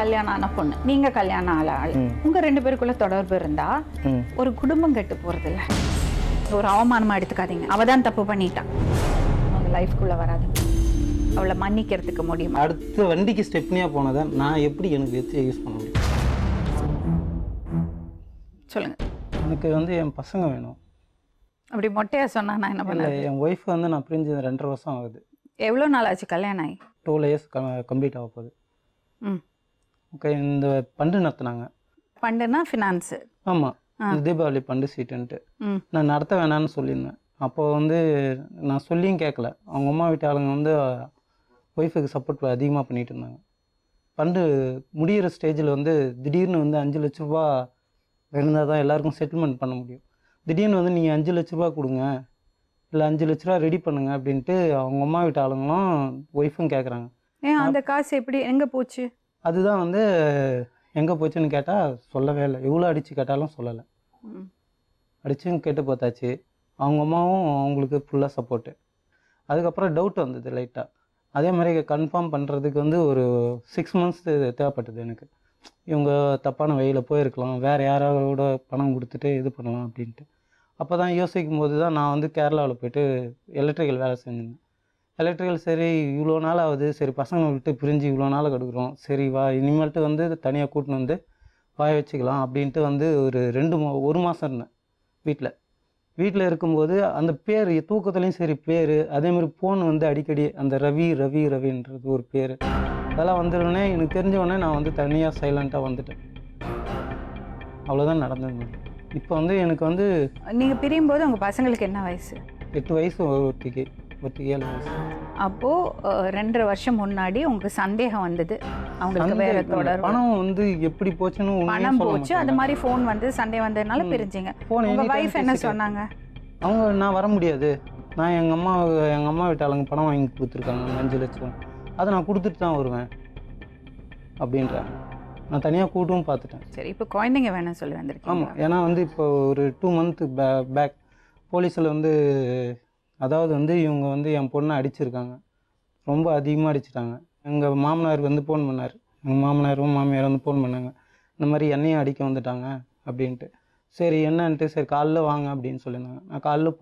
கல்யாணம் ஆன பொண்ணு, நீங்க கல்யாணம் ஆன ஆள். உங்க 2 பேருக்குள்ள தொடர்பு இருந்தா ஒரு குடும்பம் கெட்டு போறது இல்ல. ஒரு அவமானமா எடுத்துக்காதீங்க. அவ தான் தப்பு பண்ணிட்டான். அவங்க லைஃப்குள்ள வராதீங்க. அவளை மன்னிக்கிறதுக்கு முடியுமா? அடுத்த வண்டிக்கு ஸ்டெப்னியா போனதை நான் எப்படி எனக்கு வச்சு யூஸ் பண்ண முடியும்? சொல்லுங்க. எனக்கு வந்து என் பசங்க வேணும். அப்படி மொட்டையா சொன்னா நான் என்ன இல்லை, பண்ண? என் ஒய்ஃப் வந்து நான் பிரிஞ்சு 2.5 வருஷம் ஆகுது. எவ்வளோ நாள் ஆச்சு கல்யாணம் ஆகி? 12 இயர்ஸ் கம்ப்ளீட் ஆக போகுது. ஓகே, இந்த பண்டு நடத்துனாங்க. பண்டுனா ஃபினான்ஸு? ஆமாம், தீபாவளி பண்டு சீட்டுன்ட்டு நான் நடத்த வேணான்னு சொல்லியிருந்தேன். அப்போ வந்து நான் சொல்லியும் கேட்கல. அவங்க அம்மா வீட்டு ஆளுங்க வந்து ஒய்ஃபுக்கு சப்போர்ட் அதிகமாக பண்ணிகிட்டு இருந்தாங்க. பண்டு முடிகிற ஸ்டேஜில் வந்து திடீர்னு வந்து 5 லட்ச ரூபா இருந்தால் தான் எல்லாருக்கும் செட்டில்மெண்ட் பண்ண முடியும். திடீர்னு வந்து நீங்கள் 5 லட்ச ரூபா கொடுங்க, இல்லை 5 லட்ச ரூபா ரெடி பண்ணுங்க அப்படின்ட்டு அவங்க அம்மா வீட்டு ஆளுங்களும் ஒய்ஃபும் கேட்குறாங்க. ஏன் அந்த காசு எப்படி எங்கே போச்சு? அதுதான் வந்து எங்கே போச்சுன்னு கேட்டால் சொல்லவே இல்லை. எவ்வளோ அடித்து கேட்டாலும் சொல்லலை. அடிச்சும் கேட்டு பார்த்தாச்சு. அவங்க அம்மாவும் அவங்களுக்கு ஃபுல்லாக சப்போர்ட்டு. அதுக்கப்புறம் டவுட் வந்தது லைட்டாக. அதே மாதிரி கன்ஃபார்ம் பண்ணுறதுக்கு வந்து ஒரு 6 மந்த்ஸ் தேவைப்பட்டது எனக்கு. இவங்க தப்பான வழியில் போயிருக்கலாம், வேறு யாராவோட பணம் கொடுத்துட்டு இது பண்ணலாம் அப்படின்ட்டு. அப்போ தான் யோசிக்கும் போது தான் நான் வந்து கேரளாவில் போய்ட்டு எலக்ட்ரிக்கல் வேலை செஞ்சிருந்தேன். எலக்ட்ரிக்கல் சரி இவ்வளோ நாள் ஆகுது, சரி பசங்களை விட்டு பிரிஞ்சு இவ்வளோ நாள் கெடுக்குறோம், சரி வா இனிமேல்ட்டு வந்து தனியாக கூட்டின்னு வந்து வாய வச்சுக்கலாம் அப்படின்ட்டு வந்து ஒரு 1 மாதம் இருந்தேன் வீட்டில் இருக்கும்போது அந்த பேர் தூக்கத்துலேயும் சரி பேர், அதேமாதிரி ஃபோன் வந்து அடிக்கடி அந்த ரவின்றது ஒரு பேர், அதெல்லாம் வந்துடுனே எனக்கு தெரிஞ்சவொடனே நான் வந்து தனியாக சைலண்ட்டாக வந்துட்டேன். அவ்வளோதான் நடந்தது. இப்போ வந்து எனக்கு வந்து நீங்கள் பிரியும் போது உங்கள் பசங்களுக்கு என்ன வயசு? 8 வயசு, ஒருத்திக்கு 7 வயசு. அப்போது 2.5 வருஷம் முன்னாடி உங்களுக்கு சந்தேகம் வந்தது அவங்களுக்கு வேற தொடர் பணம் வந்து எப்படி போச்சுன்னு பணம் போச்சு, அது மாதிரி ஃபோன் வந்து சந்தேகம் வந்ததுனால பிரிஞ்சிங்க. உங்கள் வைஃப் என்ன சொன்னாங்க? அவங்க நான் வர முடியாது, நான் எங்கள் அம்மா வீட்டு ஆளுங்க பணம் வாங்கி கொடுத்துருக்காங்க 5 லட்சம், அதை நான் கொடுத்துட்டு தான் வருவேன் அப்படின்றாங்க. நான் தனியாக கூட்டவும் பார்த்துட்டேன். சரி, இப்போ குழந்தைங்க வேணும்னு சொல்லி வந்திருக்கேன். ஆமாம், ஏன்னா வந்து இப்போ ஒரு 2 மந்த்து பேக் போலீஸில் வந்து அதாவது வந்து இவங்க வந்து என் பொண்ணை அடிச்சிருக்காங்க, ரொம்ப அதிகமாக அடிச்சிட்டாங்க. எங்கள் மாமனார் வந்து ஃபோன் பண்ணார், எங்கள் மாமனாரும் மாமியார் வந்து ஃபோன் பண்ணாங்க, இந்த மாதிரி என்னையும் அடிக்க வந்துட்டாங்க அப்படின்ட்டு. சரி என்னன்ட்டு சரி காலைல வாங்க அப்படின்னு சொல்லியிருந்தாங்க. நான் காலைல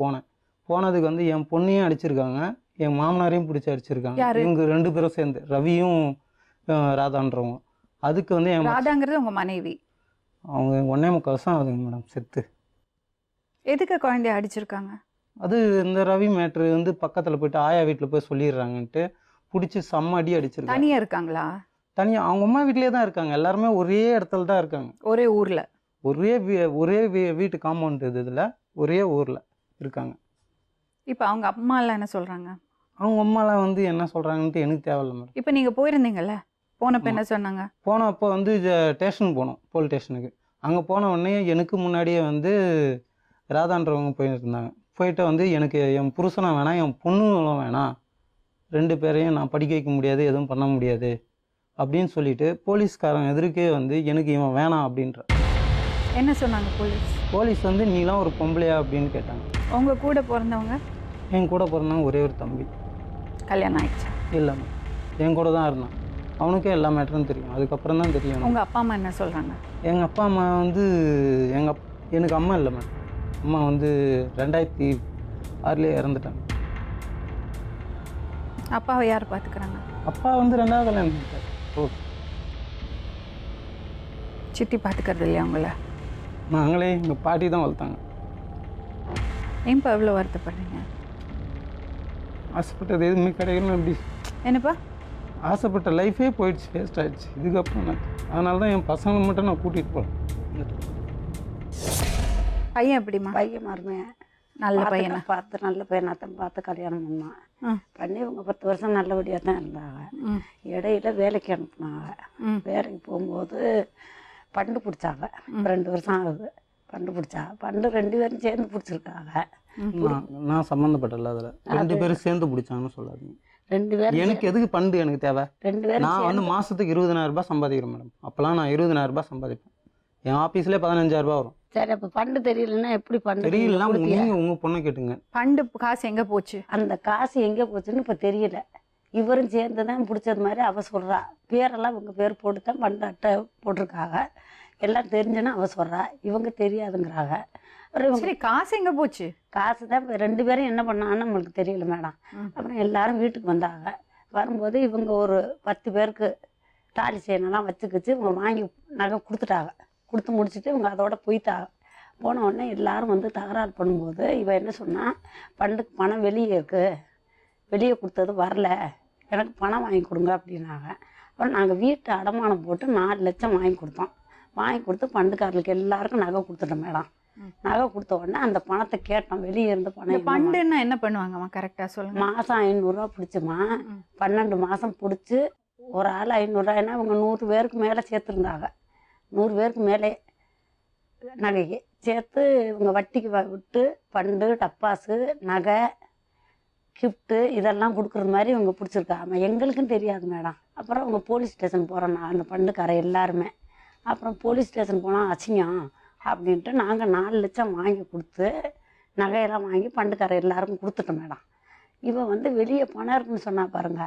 போனதுக்கு வந்து என் பொண்ணையும் அடிச்சிருக்காங்க, என் மாமனாரையும் பிடிச்சி அடிச்சிருக்காங்க. இவங்க 2 பேரும் சேர்ந்து, ரவியும் ராதான்றவங்க. அதுக்கு வந்து என் ராதாங்கிறது உங்கள் மனைவி? அவங்க 1.25 வருஷம் ஆகுதுங்க மேடம் செத்து. எதுக்கு குழந்தைய அடிச்சிருக்காங்க? அது இந்த ரவி மேட்ரு வந்து பக்கத்தில் போய்ட்டு ஆயா வீட்டில் போய் சொல்லிடுறாங்கன்ட்டு பிடிச்சி செம்ம அடி அடிச்சிருக்காங்க. தனியாக இருக்காங்களா? தனியாக அவங்க அம்மா வீட்டிலே தான் இருக்காங்க. எல்லாருமே ஒரே இடத்துல தான் இருக்காங்க, ஒரே ஊரில், ஒரே வீட்டு காம்பவுண்ட் இதில் ஒரே ஊரில் இருக்காங்க. இப்போ அவங்க அம்மாலாம் என்ன சொல்கிறாங்க? அவங்க அம்மாலாம் வந்து என்ன சொல்கிறாங்கன்ட்டு எனக்கு தேவையில்லை மேடம். இப்போ நீங்கள் போயிருந்தீங்கல்ல, போனப்போ என்ன சொன்னாங்க? போனப்போ வந்து ஸ்டேஷன் போனோம், போலீஸ் ஸ்டேஷனுக்கு. அங்கே போன உடனே எனக்கு முன்னாடியே வந்து ராதான்றவங்க போயிருந்தாங்க. போயிட்டு வந்து எனக்கு என் புருஷனும் வேணாம், என் பொண்ணுங்களும் வேணாம், 2 பேரையும் நான் படிக்க வைக்க முடியாது, எதுவும் பண்ண முடியாது அப்படின்னு சொல்லிட்டு போலீஸ்காரன் எதிர்க்கே வந்து எனக்கு இவன் வேணாம் அப்படின்ற. என்ன சொன்னாங்க போலீஸ் வந்து நீலாம் ஒரு பொம்பளையா அப்படின்னு கேட்டாங்க. உங்கள் கூட பிறந்தவங்க? என் கூட பிறந்தவங்க ஒரே ஒரு தம்பி. கல்யாணம் ஆயிடுச்சா? இல்லைம்மா, என் கூட தான் இருந்தான். அவனுக்கே எல்லா மேட்டரும் தெரியும், அதுக்கப்புறம் தான் தெரியும். உங்கள் அப்பா அம்மா என்ன சொல்கிறாங்க? எங்கள் அப்பா அம்மா வந்து எனக்கு அம்மா இல்லை மேடம். அம்மா வந்து 2006 இறந்துட்டாங்க. அப்பாவை யார் பார்த்துக்கிறாங்க? அப்பா வந்து 2வது கல்யாணம் பண்ணிட்டார். சித்தி பார்த்துக்கிறது இல்லையா உங்கள? நாங்களே எங்கள் பாட்டி தான் வளர்த்தாங்க. ஏன்ப்பா எவ்வளோ வருத்தப்படுறீங்க? ஆசைப்பட்டது எதுவுமே கிடைக்கணும். அப்படி என்னப்பா? ஆசைப்பட்ட லைஃபே போயிடுச்சு, வேஸ்ட் ஆகிடுச்சு இதுக்கப்புறம் நான். அதனால தான் என் பசங்களை மட்டும் நான் கூட்டிகிட்டு போகிறேன். பையன் எப்படிமா? பையன் மருமையன் நல்ல பையனை பார்த்து, நல்ல பையனாத்தான் பார்த்து கல்யாணம் பண்ணி இவங்க 10 வருஷம் நல்லபடியாக தான் இருந்தாங்க. இடையில வேலைக்கு அனுப்புனாங்க. வேலைக்கு போகும்போது பண்டு பிடிச்சாங்க. 2 வருஷம் ஆகுது பண்டு பிடிச்சாங்க. பண்டு 2 பேரும் சேர்ந்து பிடிச்சிருக்காங்க. நான் சம்மந்தப்பட்டல, அதில் 2 பேரும் சேர்ந்து பிடிச்சாங்கன்னு சொல்லாதீங்க. 2 பேரும் எனக்கு எதுக்கு பண்டு எனக்கு தேவை? 2 பேரும் நான் வந்து மாதத்துக்கு 20,000 ரூபாய் சம்பாதிக்கிறேன் மேடம். அப்போலாம் நான் 20,000 ரூபாய் சம்பாதிப்பேன். என் ஆஃபீஸ்லேயே 15,000 ரூபாய் வரும். சரி, அப்போ பண்டு தெரியலன்னா எப்படி? பண்டு தெரியலன்னா நீங்கள் உங்கள் பொண்ணை கேட்டுங்க. பண்டு காசு எங்கே போச்சு? அந்த காசு எங்கே போச்சுன்னு இப்போ தெரியல. இவரும் சேர்ந்து தான் பிடிச்சது மாதிரி அவள் சொல்கிறா. பேரெல்லாம் இவங்க பேர் போட்டு தான் பண்டு அட்டை போட்டிருக்காங்க. எல்லாம் தெரிஞ்சுன்னு அவள் சொல்கிறா. இவங்க தெரியாதுங்கிறாங்க. அப்புறம் இவங்க சரி, காசு எங்க போச்சு? காசு தான் 2 பேரும் என்ன பண்ணாங்கன்னு நம்மளுக்கு தெரியல மேடம். அப்புறம் எல்லாரும் வீட்டுக்கு வந்தாங்க. வரும்போது இவங்க ஒரு 10 பேருக்கு தாலி செயினெல்லாம் வச்சுக்கிச்சு இவங்க வாங்கி நகை கொடுத்துட்டாங்க. கொடுத்து முடிச்சுட்டு இவங்க அதோட போயிட்டாங்க. போன உடனே எல்லாரும் வந்து தகராறு பண்ணும்போது இவன் என்ன சொன்னான், பண்டுக்கு பணம் வெளியே இருக்குது, வெளியே கொடுத்தது வரல, எனக்கு பணம் வாங்கி கொடுங்க அப்படின்னாங்க. அப்புறம் நாங்கள் வீட்டை அடமானம் போட்டு 4 லட்சம் வாங்கி கொடுத்தோம். வாங்கி கொடுத்து பண்டுக்காரர்களுக்கு எல்லாருக்கும் நகை கொடுத்துட்டோம் மேடம். நகை கொடுத்த உடனே அந்த பணத்தை கேட்டோம், வெளியே இருந்து பணம். பண்டுன்னா என்ன பண்ணுவாங்கம்மா கரெக்டா சொல்லுங்க? மாதம் 500 ரூபா பிடிச்சுமா, 12 மாதம் பிடிச்சி ஒரு ஆள் 500 ரூபாய்னா இவங்க 100 பேருக்கு மேலே சேர்த்துருந்தாங்க. 100 பேருக்கு மேலே நகைக்கு சேர்த்து இவங்க வட்டிக்கு விட்டு பண்டு டப்பாசு நகை கிஃப்ட்டு இதெல்லாம் கொடுக்குற மாதிரி இவங்க பிடிச்சிருக்காங்க. எங்களுக்கும் தெரியாது மேடம். அப்புறம் அவங்க போலீஸ் ஸ்டேஷன் போகிறோம் நான் அந்த பண்டுக்காரை எல்லாருமே. அப்புறம் போலீஸ் ஸ்டேஷன் போனால் அசிங்கம் அப்படின்ட்டு நாங்கள் 4 லட்சம் வாங்கி கொடுத்து நகையெல்லாம் வாங்கி பண்டுக்காரை எல்லாருக்கும் கொடுத்துட்டோம் மேடம். இவன் வந்து வெளியே பணம் இருக்குன்னு சொன்னா பாருங்க,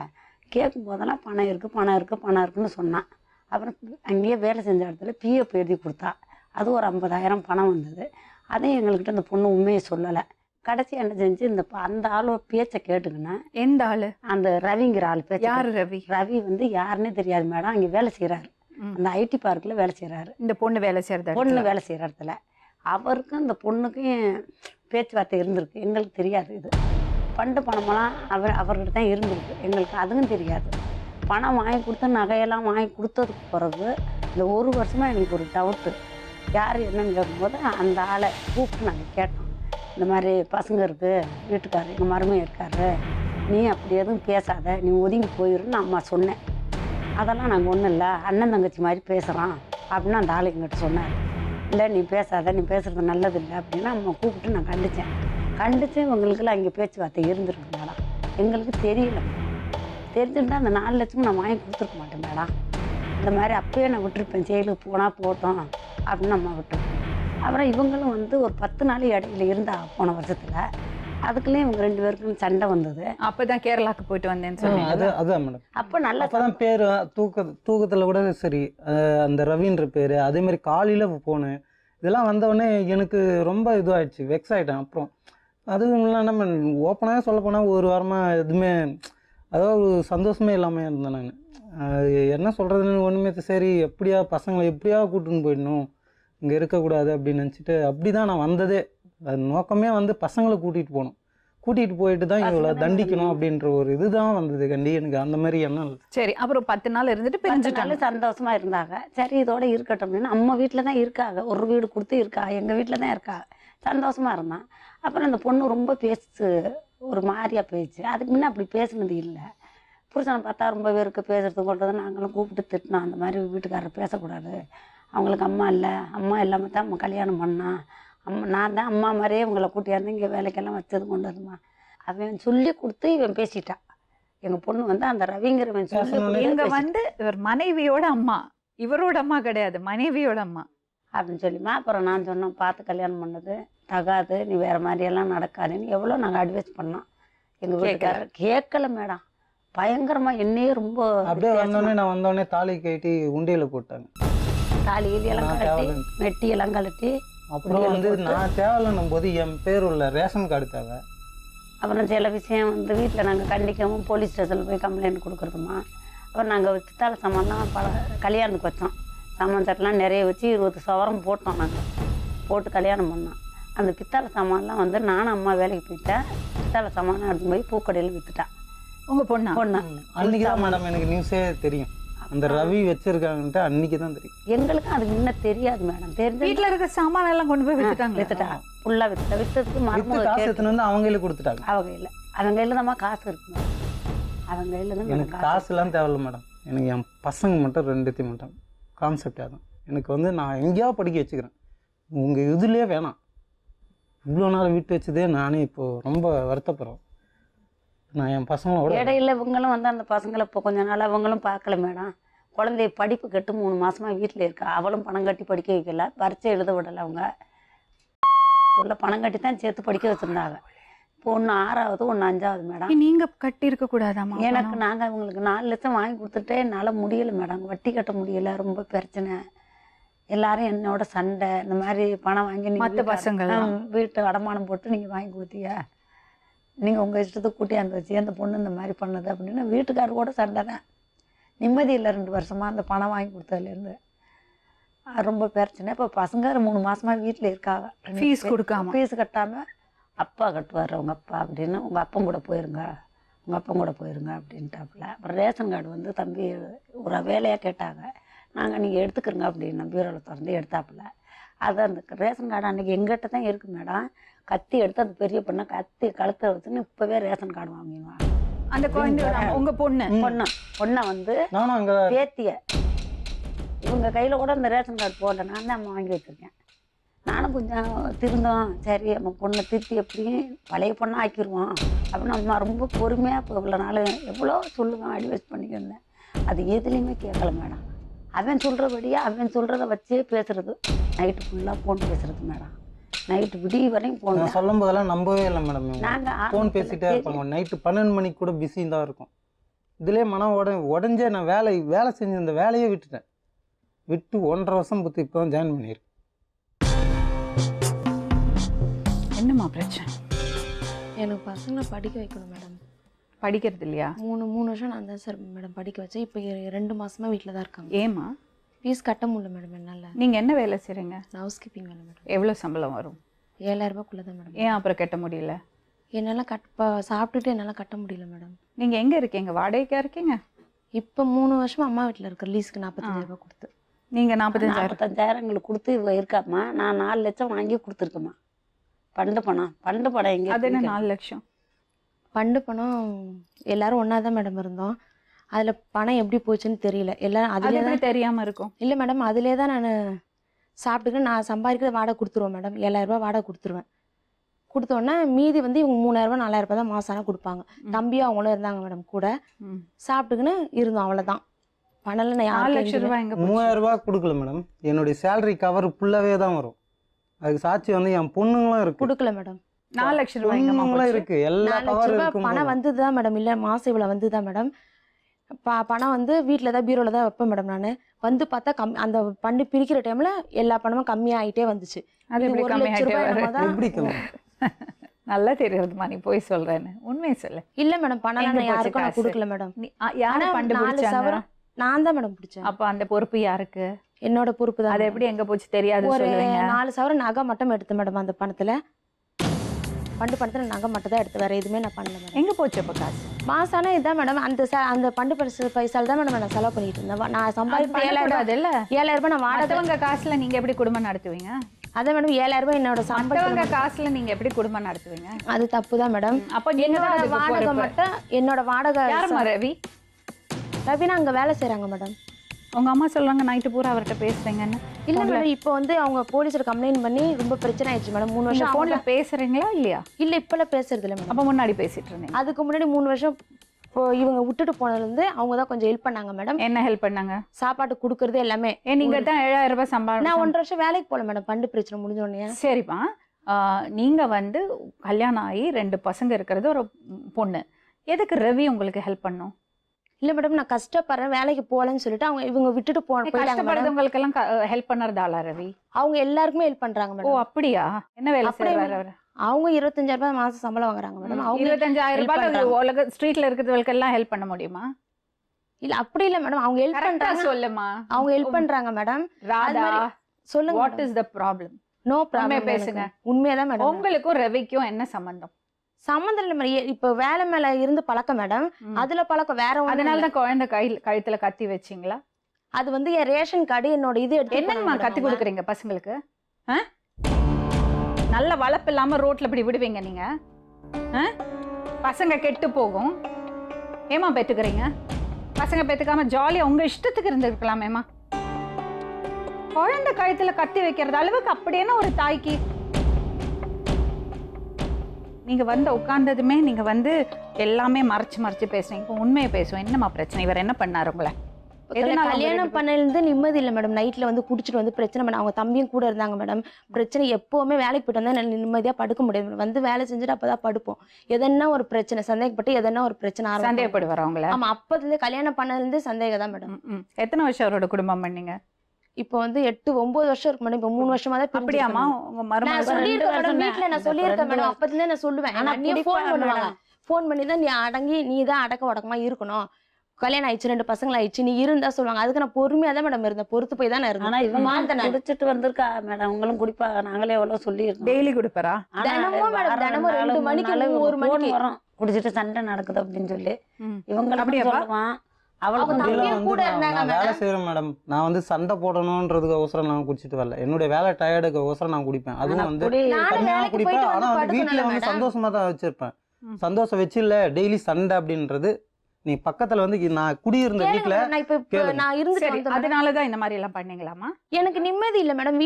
கேட்கும் போதெல்லாம் பணம் இருக்குது பணம் இருக்குது பணம் இருக்குன்னு சொன்னான். அப்புறம் அங்கேயே வேலை செஞ்ச இடத்துல பிஎஃப் எழுதி கொடுத்தா. அது ஒரு 50,000 பணம் வந்தது. அதையும் எங்கள்கிட்ட இந்த பொண்ணு உண்மையை சொல்லலை. கடைசி என்ன செஞ்சு அந்த ஆளோட பேச்சை கேட்டுக்கின்னா. எந்த ஆளு? அந்த ரவிங்கிற ஆள் பேச்சு. யாரு ரவி? ரவி வந்து யாருன்னே தெரியாது மேடம். அங்கே வேலை செய்கிறாரு, அந்த ஐடி பார்க்கில் வேலை செய்கிறாரு. இந்த பொண்ணு வேலை செய்யறது? பொண்ணு வேலை செய்கிற இடத்துல அவருக்கும் இந்த பொண்ணுக்கும் பேச்சுவார்த்தை இருந்திருக்கு. எங்களுக்கு தெரியாது. இது பண்டு பணமெல்லாம் அவர்கிட்ட தான் இருந்திருக்கு. எங்களுக்கு அதுவும் தெரியாது. பணம் வாங்கி கொடுத்து நகையெல்லாம் வாங்கி கொடுத்ததுக்கு பிறகு இந்த 1 வருஷமாக எங்களுக்கு ஒரு டவுட்டு. யார் என்னன்னு கேட்கும்போது அந்த ஆளை கூப்பிட்டு நாங்கள் கேட்டோம். இந்த மாதிரி பசங்க இருக்குது, வீட்டுக்காரர் எங்கள் மருமகன் இருக்காரு, நீ அப்படி எதுவும் பேசாத, நீ ஒதுங்கி போயிடுன்னு அம்மா சொன்னேன். அதெல்லாம் நாங்கள் ஒன்றும் இல்லை, அண்ணன் தங்கச்சி மாதிரி பேசுகிறான் அப்படின்னு அந்த ஆள் எங்கிட்ட சொன்னார். இல்லை நீ பேசாத, நீ பேசுகிறது நல்லதில்லை அப்படின்னு அம்மா கூப்பிட்டு நான் கண்டித்து இவங்களுக்கெல்லாம் இங்கே பேச்சுவார்த்தை இருந்திருக்கு மேடம். எங்களுக்கு தெரியல. தெரிஞ்சுட்டா அந்த 4 லட்சமும் நான் வாங்கி கொடுத்துருக்க மாட்டேன் மேடம். இந்த மாதிரி அப்பயே நான் விட்டுருப்பேன், ஜெயிலுக்கு போனால் போட்டோம் அப்படின்னு அம்மா விட்டுருப்பேன். அப்புறம் இவங்களும் வந்து ஒரு 10 நாள் இடையில இருந்தா போன வருஷத்தில். அதுக்குள்ளேயும் இவங்க 2 பேருக்கும் சண்டை வந்தது. அப்பதான் கேரளாக்கு போயிட்டு வந்தேன்னு சொன்னீங்க. அதுதான் மேடம். அப்போ நல்லா அப்போதான் பேர் தூக்கத்தில் கூட சரி அந்த ரவின்ற பேர். அதே மாதிரி காலையில் போனேன். இதெல்லாம் வந்தவொடனே எனக்கு ரொம்ப இதுவாகிடுச்சு, வெக்ஸ் ஆகிட்டேன். அப்புறம் அதுவும் இல்லாமல் ஓப்பனாக சொல்ல போனால் 1 வாரமாக எதுவுமே அதாவது ஒரு சந்தோஷமே இல்லாமல் இருந்தேன் நான். என்ன சொல்கிறதுன்னு ஒன்றுமே. சரி எப்படியா பசங்களை எப்படியா கூட்டின்னு போயிடணும், இங்கே இருக்கக்கூடாது அப்படின்னு நினச்சிட்டு அப்படி தான் நான் வந்ததே. அது நோக்கமே வந்து பசங்களை கூட்டிகிட்டு போயிட்டு தான் இவ்வளோ தண்டிக்கணும் அப்படின்ற ஒரு இதுதான் வந்தது கண்டி. எனக்கு அந்த மாதிரி எண்ணம் இல்லை. சரி, அப்புறம் 10 நாள் இருந்துட்டு பிரிஞ்சுட்டாங்க. சந்தோஷமா இருந்தாங்க. சரி இதோட இருக்கட்டும், அம்மா வீட்டில் தான் இருக்காங்க, ஒரு வீடு கொடுத்து இருக்கா, எங்கள் வீட்டில் தான் இருக்காங்க, சந்தோஷமா இருந்தான். அப்புறம் அந்த பொண்ணு ரொம்ப ஒரு மாதிரியா பேச்சு. அதுக்கு முன்னே அப்படி பேசுனது இல்லை. புருஷனை பார்த்தா ரொம்ப பேருக்கு பேசுறது கொண்டது. நாங்களும் கூப்பிட்டு திட்டினோம், அந்த மாதிரி வீட்டுக்காரர் பேசக்கூடாது, அவங்களுக்கு அம்மா இல்லை, அம்மா இல்லாமல் தான் நம்ம கல்யாணம் பண்ணான், நான் தான் அம்மா மாதிரியே இவங்களை கூட்டியாந்து இங்கே வேலைக்கெல்லாம் வச்சது கொண்டு வருமா. அவன் சொல்லி கொடுத்து இவன் பேசிட்டான். எங்கள் பொண்ணு வந்து அந்த ரவிங்கிறவன் சொல்லி இவங்க வந்து இவர் மனைவியோட அம்மா, இவரோட அம்மா கிடையாது, மனைவியோட அம்மா அப்படின்னு சொல்லிமா. அப்புறம் நான் சொன்னோம், பார்த்து கல்யாணம் பண்ணது தகாது, நீ வேறு மாதிரியெல்லாம் நடக்காதுன்னு எவ்வளோ நாங்கள் அட்வைஸ் பண்ணோம். எங்கள் வீட்டுக்காரர் கேட்கல மேடம். பயங்கரமாக என்னையே ரொம்ப அப்படியே நான் வந்தோடனே தாலி கட்டி உண்டியில் போட்டாங்க. தாலி எல்லாம் கலட்டி மெட்டி எல்லாம் கலட்டி. அப்புறம் வந்து நான் தேவையில்லைன்னும் போது என் பேர் உள்ள ரேஷன் கார்டு தேவை. அப்புறம் சில விஷயம் வந்து வீட்டில் நாங்கள் கண்டிக்கவும் போலீஸ் ஸ்டேஷனில் போய் கம்ப்ளைண்ட் கொடுக்குறதுமா. அப்புறம் நாங்கள் பித்தாளை சாமான்லாம் கல்யாணத்துக்கு வச்சோம். சாமான் சட்டெலாம் நிறைய வச்சு 20 சவரம் போட்டோம். நாங்கள் போட்டு கல்யாணம் பண்ணோம். அந்த பித்தாளை சாமான்லாம் வந்து நானும் அம்மா வேலைக்கு போயிட்டேன். பித்தாளை சாமான் எடுத்து போய் பூக்கடையில் விற்றுட்டான். உங்கள் பொண்ணு அன்றைக்கி தான் மேடம் எனக்கு நியூஸே தெரியும். அந்த ரவி வச்சிருக்காங்கன்ட்டு அன்னைக்கு தான் தெரியும். எங்களுக்கும் அதுக்கு முன்ன தெரியாது மேடம். தெரிஞ்சு வீட்டில் இருக்க சாமான எல்லாம் கொண்டு போய் வித்துட்டாங்க. ஃபுல்லாக விற்றதுக்கு காசு எடுத்துன்னு வந்து அவங்க கையில் கொடுத்துட்டாங்க. அவங்க இல்லை, அவங்க கையில் தான் காசு இருக்கு மேடம். அவங்க கையில் தான். எனக்கு காசுலாம் தேவையில்ல மேடம். எனக்கு என் பசங்க மட்டும் 2 மட்டும் கான்செப்ட் ஆகும். எனக்கு வந்து நான் எங்கேயா படிக்க வச்சுக்கிறேன், உங்கள் இதுலேயே வேணாம். இவ்வளோ நாள் விட்டு வச்சதே நானே இப்போது ரொம்ப வருத்தப்படுறோம். நான் என் பசங்களோட இடையில இவங்களும் வந்து அந்த பசங்களை இப்போ கொஞ்ச நாள் அவங்களும் பார்க்கல மேடம். குழந்தைய படிப்பு கட்டு 3 மாசமா வீட்டில் இருக்கா. அவளும் பணம் கட்டி படிக்க வைக்கல, பரீட்சை எழுத விடலை. அவங்க உள்ள பணம் கட்டி தான் சேர்த்து படிக்க வச்சுருந்தாங்க. இப்போ ஒன்று 6வது ஒன்று 5வது மேடம். நீங்க கட்டி இருக்க கூடாதாமா? எனக்கு நாங்கள் அவங்களுக்கு 4 லட்சம் வாங்கி கொடுத்துட்டே என்னால் முடியலை மேடம். வட்டி கட்ட முடியலை, ரொம்ப பிரச்சனை. எல்லாரும் என்னோட சண்டை. இந்த மாதிரி பணம் வாங்கி மற்ற பசங்க வீட்டு அடமானம் போட்டு நீங்கள் வாங்கி கொடுத்தீங்க, நீங்கள் உங்கள் இஷ்டத்துக்கு கூட்டியாந்து வச்சு அந்த பொண்ணு இந்த மாதிரி பண்ணுது அப்படின்னு வீட்டுக்காரர் கூட சண்டை தான். நிம்மதி இல்லை 2 வருஷமாக அந்த பணம் வாங்கி கொடுத்ததுலேருந்து. ரொம்ப பிரச்சனை. இப்போ பசங்க 3 மாதமாக வீட்டில் இருக்காங்க. ஃபீஸ் கொடுக்காம, ஃபீஸ் கட்டாமல் அப்பா கட்டுவார் அவங்க அப்பா அப்படின்னு. உங்கள் அப்பன் கூட போயிருங்க, உங்கள் அப்பன் கூட போயிருங்க அப்படின்ட்டாப்புல. அப்புறம் ரேஷன் கார்டு வந்து தம்பி ஒரு வேலையாக கேட்டாங்க. நாங்கள் நீங்கள் எடுத்துக்கிறோங்க அப்படின்னு பீரோவில் திறந்து எடுத்தாப்புல. அது அந்த ரேஷன் கார்டு அன்றைக்கி எங்கிட்ட தான் இருக்குது மேடம். கத்தி எடுத்து அந்த பெரிய பொண்ணை கத்தி கழுத்தை வச்சுன்னு இப்போவே ரேஷன் கார்டு வாங்கிடுவாங்க. அந்த குழந்தை உங்கள் பொண்ணை வந்து பேத்திய இவங்க கையில் கூட அந்த ரேஷன் கார்டு போடல, நான் தான் வாங்கி வச்சுருக்கேன். நானும் கொஞ்சம் திருந்தோம், சரி நம்ம பொண்ணை திருத்தி எப்படியும் பழைய பொண்ணை ஆக்கிடுவோம் அப்படின்னு அம்மா ரொம்ப பொறுமையாக இப்போ இவ்வளோ நாள் எவ்வளோ சொல்லுவேன், அட்வைஸ் பண்ணிக்கிருந்தேன். அது எதுலேயுமே கேட்கல மேடம். அவன் சொல்கிறபடியே அவன் சொல்கிறத வச்சே பேசுறது. நைட்டு ஃபுல்லாக ஃபோன் பேசுறது மேடம். நைட்டு விடிய வரையும் ஃபோன் சொல்லும் போதெல்லாம் நம்பவே இல்லை மேடம். நாங்கள் ஃபோன் பேசிகிட்டே இருப்பாங்க. நைட்டு 12 மணிக்கு கூட பிஸி தான் இருக்கும். இதுலேயே மனம் உடஞ்சே நான் வேலை செஞ்சு இந்த வேலையே விட்டுட்டேன். விட்டு 1.5 வருஷம் பற்றி இப்போ தான் ஜாயின் பண்ணியிருக்கேன். என்னம்மா பிரச்சனை? எனக்கு பசங்களை படிக்க வைக்கணும் மேடம். படிக்கிறது இல்லையா? 3 வருஷம் நான் தான் சார் மேடம் படிக்க வச்சேன். இப்போ 2 மாதமாக வீட்டில் தான் இருக்காங்க. ஏம்மா? ஃபீஸ் கட்ட முடியல மேடம் என்னால். நீங்கள் என்ன வேலை செய்கிறீங்க? ஹவுஸ் கீப்பிங் வேலை மேடம். எவ்வளோ சம்பளம் வரும்? 7,000 ரூபாய்க்குள்ளே தான் மேடம். ஏன் அப்புறம் கட்ட முடியல? என்னால் சாப்பிட்டுட்டு என்னால் கட்ட முடியல மேடம். நீங்கள் எங்கே இருக்கீங்க? வாடகைக்கா இருக்கீங்க? இப்போ 3 வருஷமாக அம்மா வீட்டில் இருக்க. லீஸுக்கு 45,000 ரூபாய் கொடுத்து. நீங்கள் 45,000 எங்களுக்கு கொடுத்து இவ இருக்காம்மா. நான் 4 லட்சம் வாங்கி கொடுத்துருக்கேம்மா. பண்டு பணம் எங்கே? அது என்ன 4 லட்சம்? பண்டு பணம் எல்லாரும் ஒன்றா தான் மேடம் இருந்தோம். அதில் பணம் எப்படி போச்சுன்னு தெரியல. எல்லாம் அதில் தான் தெரியாமல் இருக்கும். இல்லை மேடம், அதிலே தான் நான் சாப்பிட்டுக்கிட்டு நான் சம்பாதிக்கிறது வாடகை கொடுத்துருவேன் மேடம். 7,000 ரூபாய் வாடகை கொடுத்துருவேன். கொடுத்தோன்னே மீதி வந்து இவங்க 3,000 ரூபாய் 4,000 ரூபாய் தான் மாதம் ஆனால் கொடுப்பாங்க. தம்பியும் அவங்களும் இருந்தாங்க மேடம் கூட. சாப்பிட்டுக்குன்னு இருந்தோம், அவ்வளோதான். பணம் நான் 4 லட்சம் ரூபாய் எங்கே? 3,000 ரூபாய் கொடுக்கல மேடம். என்னுடைய சேலரி கவர் ஃபுல்லாகவே தான் வரும். அதுக்கு சாட்சி வந்து என் பொண்ணுங்களும் இருக்கு. கொடுக்கல மேடம். 4 லட்சம் ரூபாய் இருக்கு. எல்லா 4 லட்சம் ரூபாய் பணம் வந்தது தான் மேடம். இல்லை மாதம் இவ்வளோ வந்து தான் மேடம். பணம் வந்து வீட்டில் தான் பீரோவில் தான் வைப்பேன் மேடம். நான் வந்து பார்த்தா அந்த பண்டு பிரிக்கிற டைமில் எல்லா பணமும் கம்மியாகிட்டே வந்துச்சு. அது 1 லட்சம் ரூபாய் நல்லா தெரியுதுமா நீ போய் சொல்றேன்னு. உண்மையை சொல்ல. இல்லை மேடம், பணம் நான் யாருக்கும் நான் கொடுக்கல மேடம். நான் தான் மேடம் பிடிச்சேன். அப்போ அந்த பொறுப்பு யாருக்கு? என்னோட பொறுப்பு தான். அது எப்படி எங்க போச்சு தெரியாது? ஒரு 4,000 நகை மட்டும் எடுத்து மேடம். அந்த பணத்துல பண்டு பணத்துல நகை மட்டும் தான் எடுத்து, வேற எதுவுமே நான் பண்ணல மேடம். எங்க போச்சு அப்ப காசு? மாசானா இதான் மேடம். அந்த பண்டு பைசால தான் மேடம் நான் செலவு பண்ணிட்டு இருந்தேன். நான் சம்பாதிப்பேன் 7,000 ரூபாய். நான் வாடகை காசுல நீங்க எப்படி குடும்பம் நடத்துவீங்க? அதான் மேடம் 7,000 ரூபாய் என்னோட சம்பளம் காசுல நீங்க எப்படி குடும்பம் நடத்துவீங்க? அது தப்பு தான் மேடம். அப்ப என்னோட வாடகை மட்டும் என்னோட வாடகை. யாருமா ரவி? ரவினா அங்க வேலை செய்யறாங்க மேடம். உங்க அம்மா சொல்றாங்க நைட்டு பூரா அவர்கிட்ட பேசுறீங்கன்னு. இல்ல மேடம், இப்போ வந்து அவங்க போலீஸ்ல கம்ப்ளைண்ட் பண்ணி ரொம்ப பிரச்சனை ஆயிடுச்சு மேடம். 3 வருஷம் போன்ல பேசுறீங்களா இல்லையா? இல்ல இப்பெல்லாம் பேசுறது இல்லை மேடம். அப்ப முன்னாடி பேசிட்டு இருந்தீங்க? அதுக்கு முன்னாடி 3 வருஷம் இவங்க விட்டுட்டு போனதுலேருந்து அவங்க தான் கொஞ்சம் ஹெல்ப் பண்ணாங்க மேடம். என்ன ஹெல்ப் பண்ணாங்க? சாப்பாடு கொடுக்கறது எல்லாமே. நீங்க தான் 7,000 ரூபாய் சம்பாதிச்சு. நான் 1.5 வருஷம் வேலைக்கு போகல மேடம். பண்டு பிரச்சனை முடிஞ்ச உடனே. சரிப்பா, நீங்க வந்து கல்யாணம் ஆகி 2 பசங்க இருக்கிறது ஒரு பொண்ணு. எதுக்கு ரவி உங்களுக்கு ஹெல்ப் பண்ணும்? இல்ல மேடம், நான் கஷ்டப்படுறேன் வேலைக்கு போகலன்னு சொல்லிட்டு இவங்க விட்டுட்டு கஷ்டப்படுறவங்களுக்கு எல்லாம் ஹெல்ப் பண்ணறதால ரவி? அவங்க எல்லாருக்குமே ஹெல்ப் பண்றாங்க மேடம். ஓ அப்படியா? என்ன வேலை செய்யறாரு அவர்? அவங்க 25,000 ரூபாய் மாசம் சம்பளம் வாங்குறாங்க மேடம். அவங்க 25,000 ரூபாய் உலக ஸ்ட்ரீட்ல இருக்கிறவங்களுக்கு எல்லாம் ஹெல்ப் பண்ண முடியுமா? இல்ல அப்படி இல்ல மேடம். அவங்க ஹெல்ப் பண்றாங்க. சொல்லுமா, அவங்க ஹெல்ப் பண்றாங்க மேடம். ராதா சொல்லுங்க, what is the problem? No problem, பேசுங்க. உண்மையாதான் மேடம். உங்களுக்கும் ரவிக்கும் என்ன சம்பந்தம்? சம்பந்தம் இல்ல மேடம். இப்ப வேலை மேல இருந்து பழக்கம் மேடம். அதுல பழக்கம் வேற. அதனாலதான் குழந்தை கழுத்துல கத்தி வச்சீங்களா? அது வந்து என் ரேஷன் கார்டு என்னோட இது. என்னமா கத்தி கொடுக்குறீங்க பசங்களுக்கு? நல்ல வளர்ப்பு இல்லாம ரோட்ல இப்படி விடுவீங்க நீங்க? பசங்க கெட்டு போகும். ஏமா பெத்துக்கிறீங்க? பசங்க பெத்துக்காம ஜாலியா உங்க இஷ்டத்துக்கு இருந்திருக்கலாமேமா. குழந்தை கழுத்துல கத்தி வைக்கிறது அளவுக்கு அப்படியே ஒரு தாய்க்கு நீங்க வந்து உட்கார்ந்ததுமே நீங்க வந்து எல்லாமே மறைச்சு பேசுறீங்க. இப்போ உண்மையை பேசுவோம். என்னம்மா பிரச்சனை? இவர் என்ன பண்ணாரு உங்களை? எதனால கல்யாணம் பண்ணலேருந்து நிம்மதி இல்லை மேடம். நைட்ல வந்து குடிச்சிட்டு வந்து பிரச்சனை பண்ண, அவங்க தம்பியும் கூட இருந்தாங்க மேடம். பிரச்சனை எப்பவுமே வேலைக்கு போயிட்டு வந்தா நிம்மதியா படுக்க முடியாது மேடம். வந்து வேலை செஞ்சுட்டு அப்பதான் படுப்போம். எதனா ஒரு பிரச்சனை சந்தேகப்பட்டு எதனா ஒரு பிரச்சனை சந்தேகப்படுவார் அவங்கள? ஆமா, அப்பதுல கல்யாணம் பண்ணதுலேருந்து சந்தேகம் தான் மேடம். எத்தனை வருஷம் அவரோட குடும்பம் பண்ணீங்க? இப்போ வந்து 8-9 வருஷம் இருக்கு மேடம். இப்போ 3 வருஷமா தான். அப்படியாமா? உங்க மருமகள் நான் சொல்லியிருக்கேன் மேடம், வீட்டுல நான் சொல்லியிருக்கேன் மேடம். அப்பதுல நான் சொல்லுவேன், அண்ணியே ஃபோன் பண்ணுவாங்க. ஃபோன் பண்ணி தான் நீ அடங்கி நீ தான் அடக்க உடக்கமா இருக்கணும், கல்யாணம் ஆயிடுச்சு 2 பசங்கள ஆயிடுச்சு, நீ இருந்தா சொல்லுவாங்க. அதுக்கு நான் பொறுமையா தான் மேடம் இருந்தேன், பொறுத்து போய் தான் நான் இருந்தேன். ஆனா இவங்க குடிச்சிட்டு வந்திருக்கா மேடம், உங்களும் குடிப்பாங்க, நாங்களே எவ்வளவு சொல்லியிருக்கோம். டெய்லி குடிப்பாரா? தினமும் மேடம், தினமும் 2 மணிக்கு 1 மணிக்கு வரும் குடிச்சிட்டு சண்டை நடக்குது அப்படின்னு சொல்லி. இவங்க அப்படியே சொல்லுவான் அவளுக்கும் கூட இருந்தாங்க நான் வேலை செய்யறேன் மேடம். நான் வந்து சண்டை போடணும்ன்றதுக்கு அவசரம் நான் குடிச்சிட்டு வரல. என்னுடைய வேலை டயர்டுக்கு அவசரம் நான் குடிப்பேன். அதுவும் வந்து கம்மியா குடிப்பேன். ஆனா வந்து வீட்டுல வந்து சந்தோஷமா தான் வச்சிருப்பேன். சந்தோஷம் வச்சு இல்ல டெய்லி சண்டை அப்படின்றது. நீ பக்கத்துல வந்து நான் குடியிருந்த வீட்டுல நான் இருந்துட்டு அதனாலதான் இந்த மாதிரி எல்லாம் பண்ணீங்களாமா? எனக்கு நிம்மதி இல்லை மேடம்.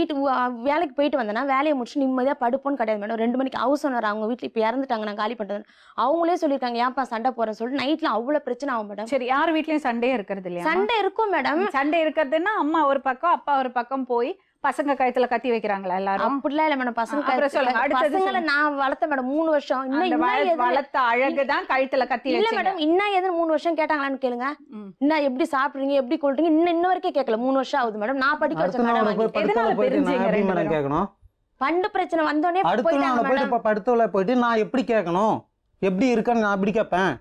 வேலைக்கு போயிட்டு வந்தேன்னா வேலையை முடிச்சு நிம்மதியா படுப்போன்னு கிடையாது மேடம். 2 மணிக்கு ஹவுஸ் ஓனர் அவங்க வீட்டுல இப்ப இறந்துட்டாங்க, நான் காலி பண்றது. அவங்களே சொல்லியிருக்காங்க ஏன்ப்பா சண்டை போறேன்னு சொல்லிட்டு. நைட்ல அவ்வளவு பிரச்சனை ஆகும் மேடம். சரி, யார் வீட்லயும் சண்டே இருக்கிறது இல்லையா? சண்டை இருக்கும் மேடம். சண்டை இருக்கிறதுன்னா அம்மா ஒரு பக்கம் அப்பா ஒரு பக்கம் போய் பசங்க கழுத்துல கத்தி வைக்கிறாங்களா எல்லாரும்? அப்படிலாம் இல்ல மேடம். பசங்களை நான் வளர்த்த மேடம் 3 வருஷம். வளர்த்த அழகுதான் கழுத்துல கத்தி இல்ல மேடம். இன்னும் எது 3 வருஷம் கேட்டாங்களான்னு கேளுங்க. இன்னும் எப்படி சாப்பிடுறீங்க எப்படி கொள்றீங்க இன்ன வரைக்கும் கேட்கல. 3 வருஷம் ஆகுது மேடம். நான் படிக்க வச்ச கேட்கணும். பண்டு பிரச்சனை வந்தோடனே படுத்தவள போயிட்டு நான் எப்படி கேட்கணும், எப்படி இருக்கன்னு நான் எப்படி கேட்பேன்?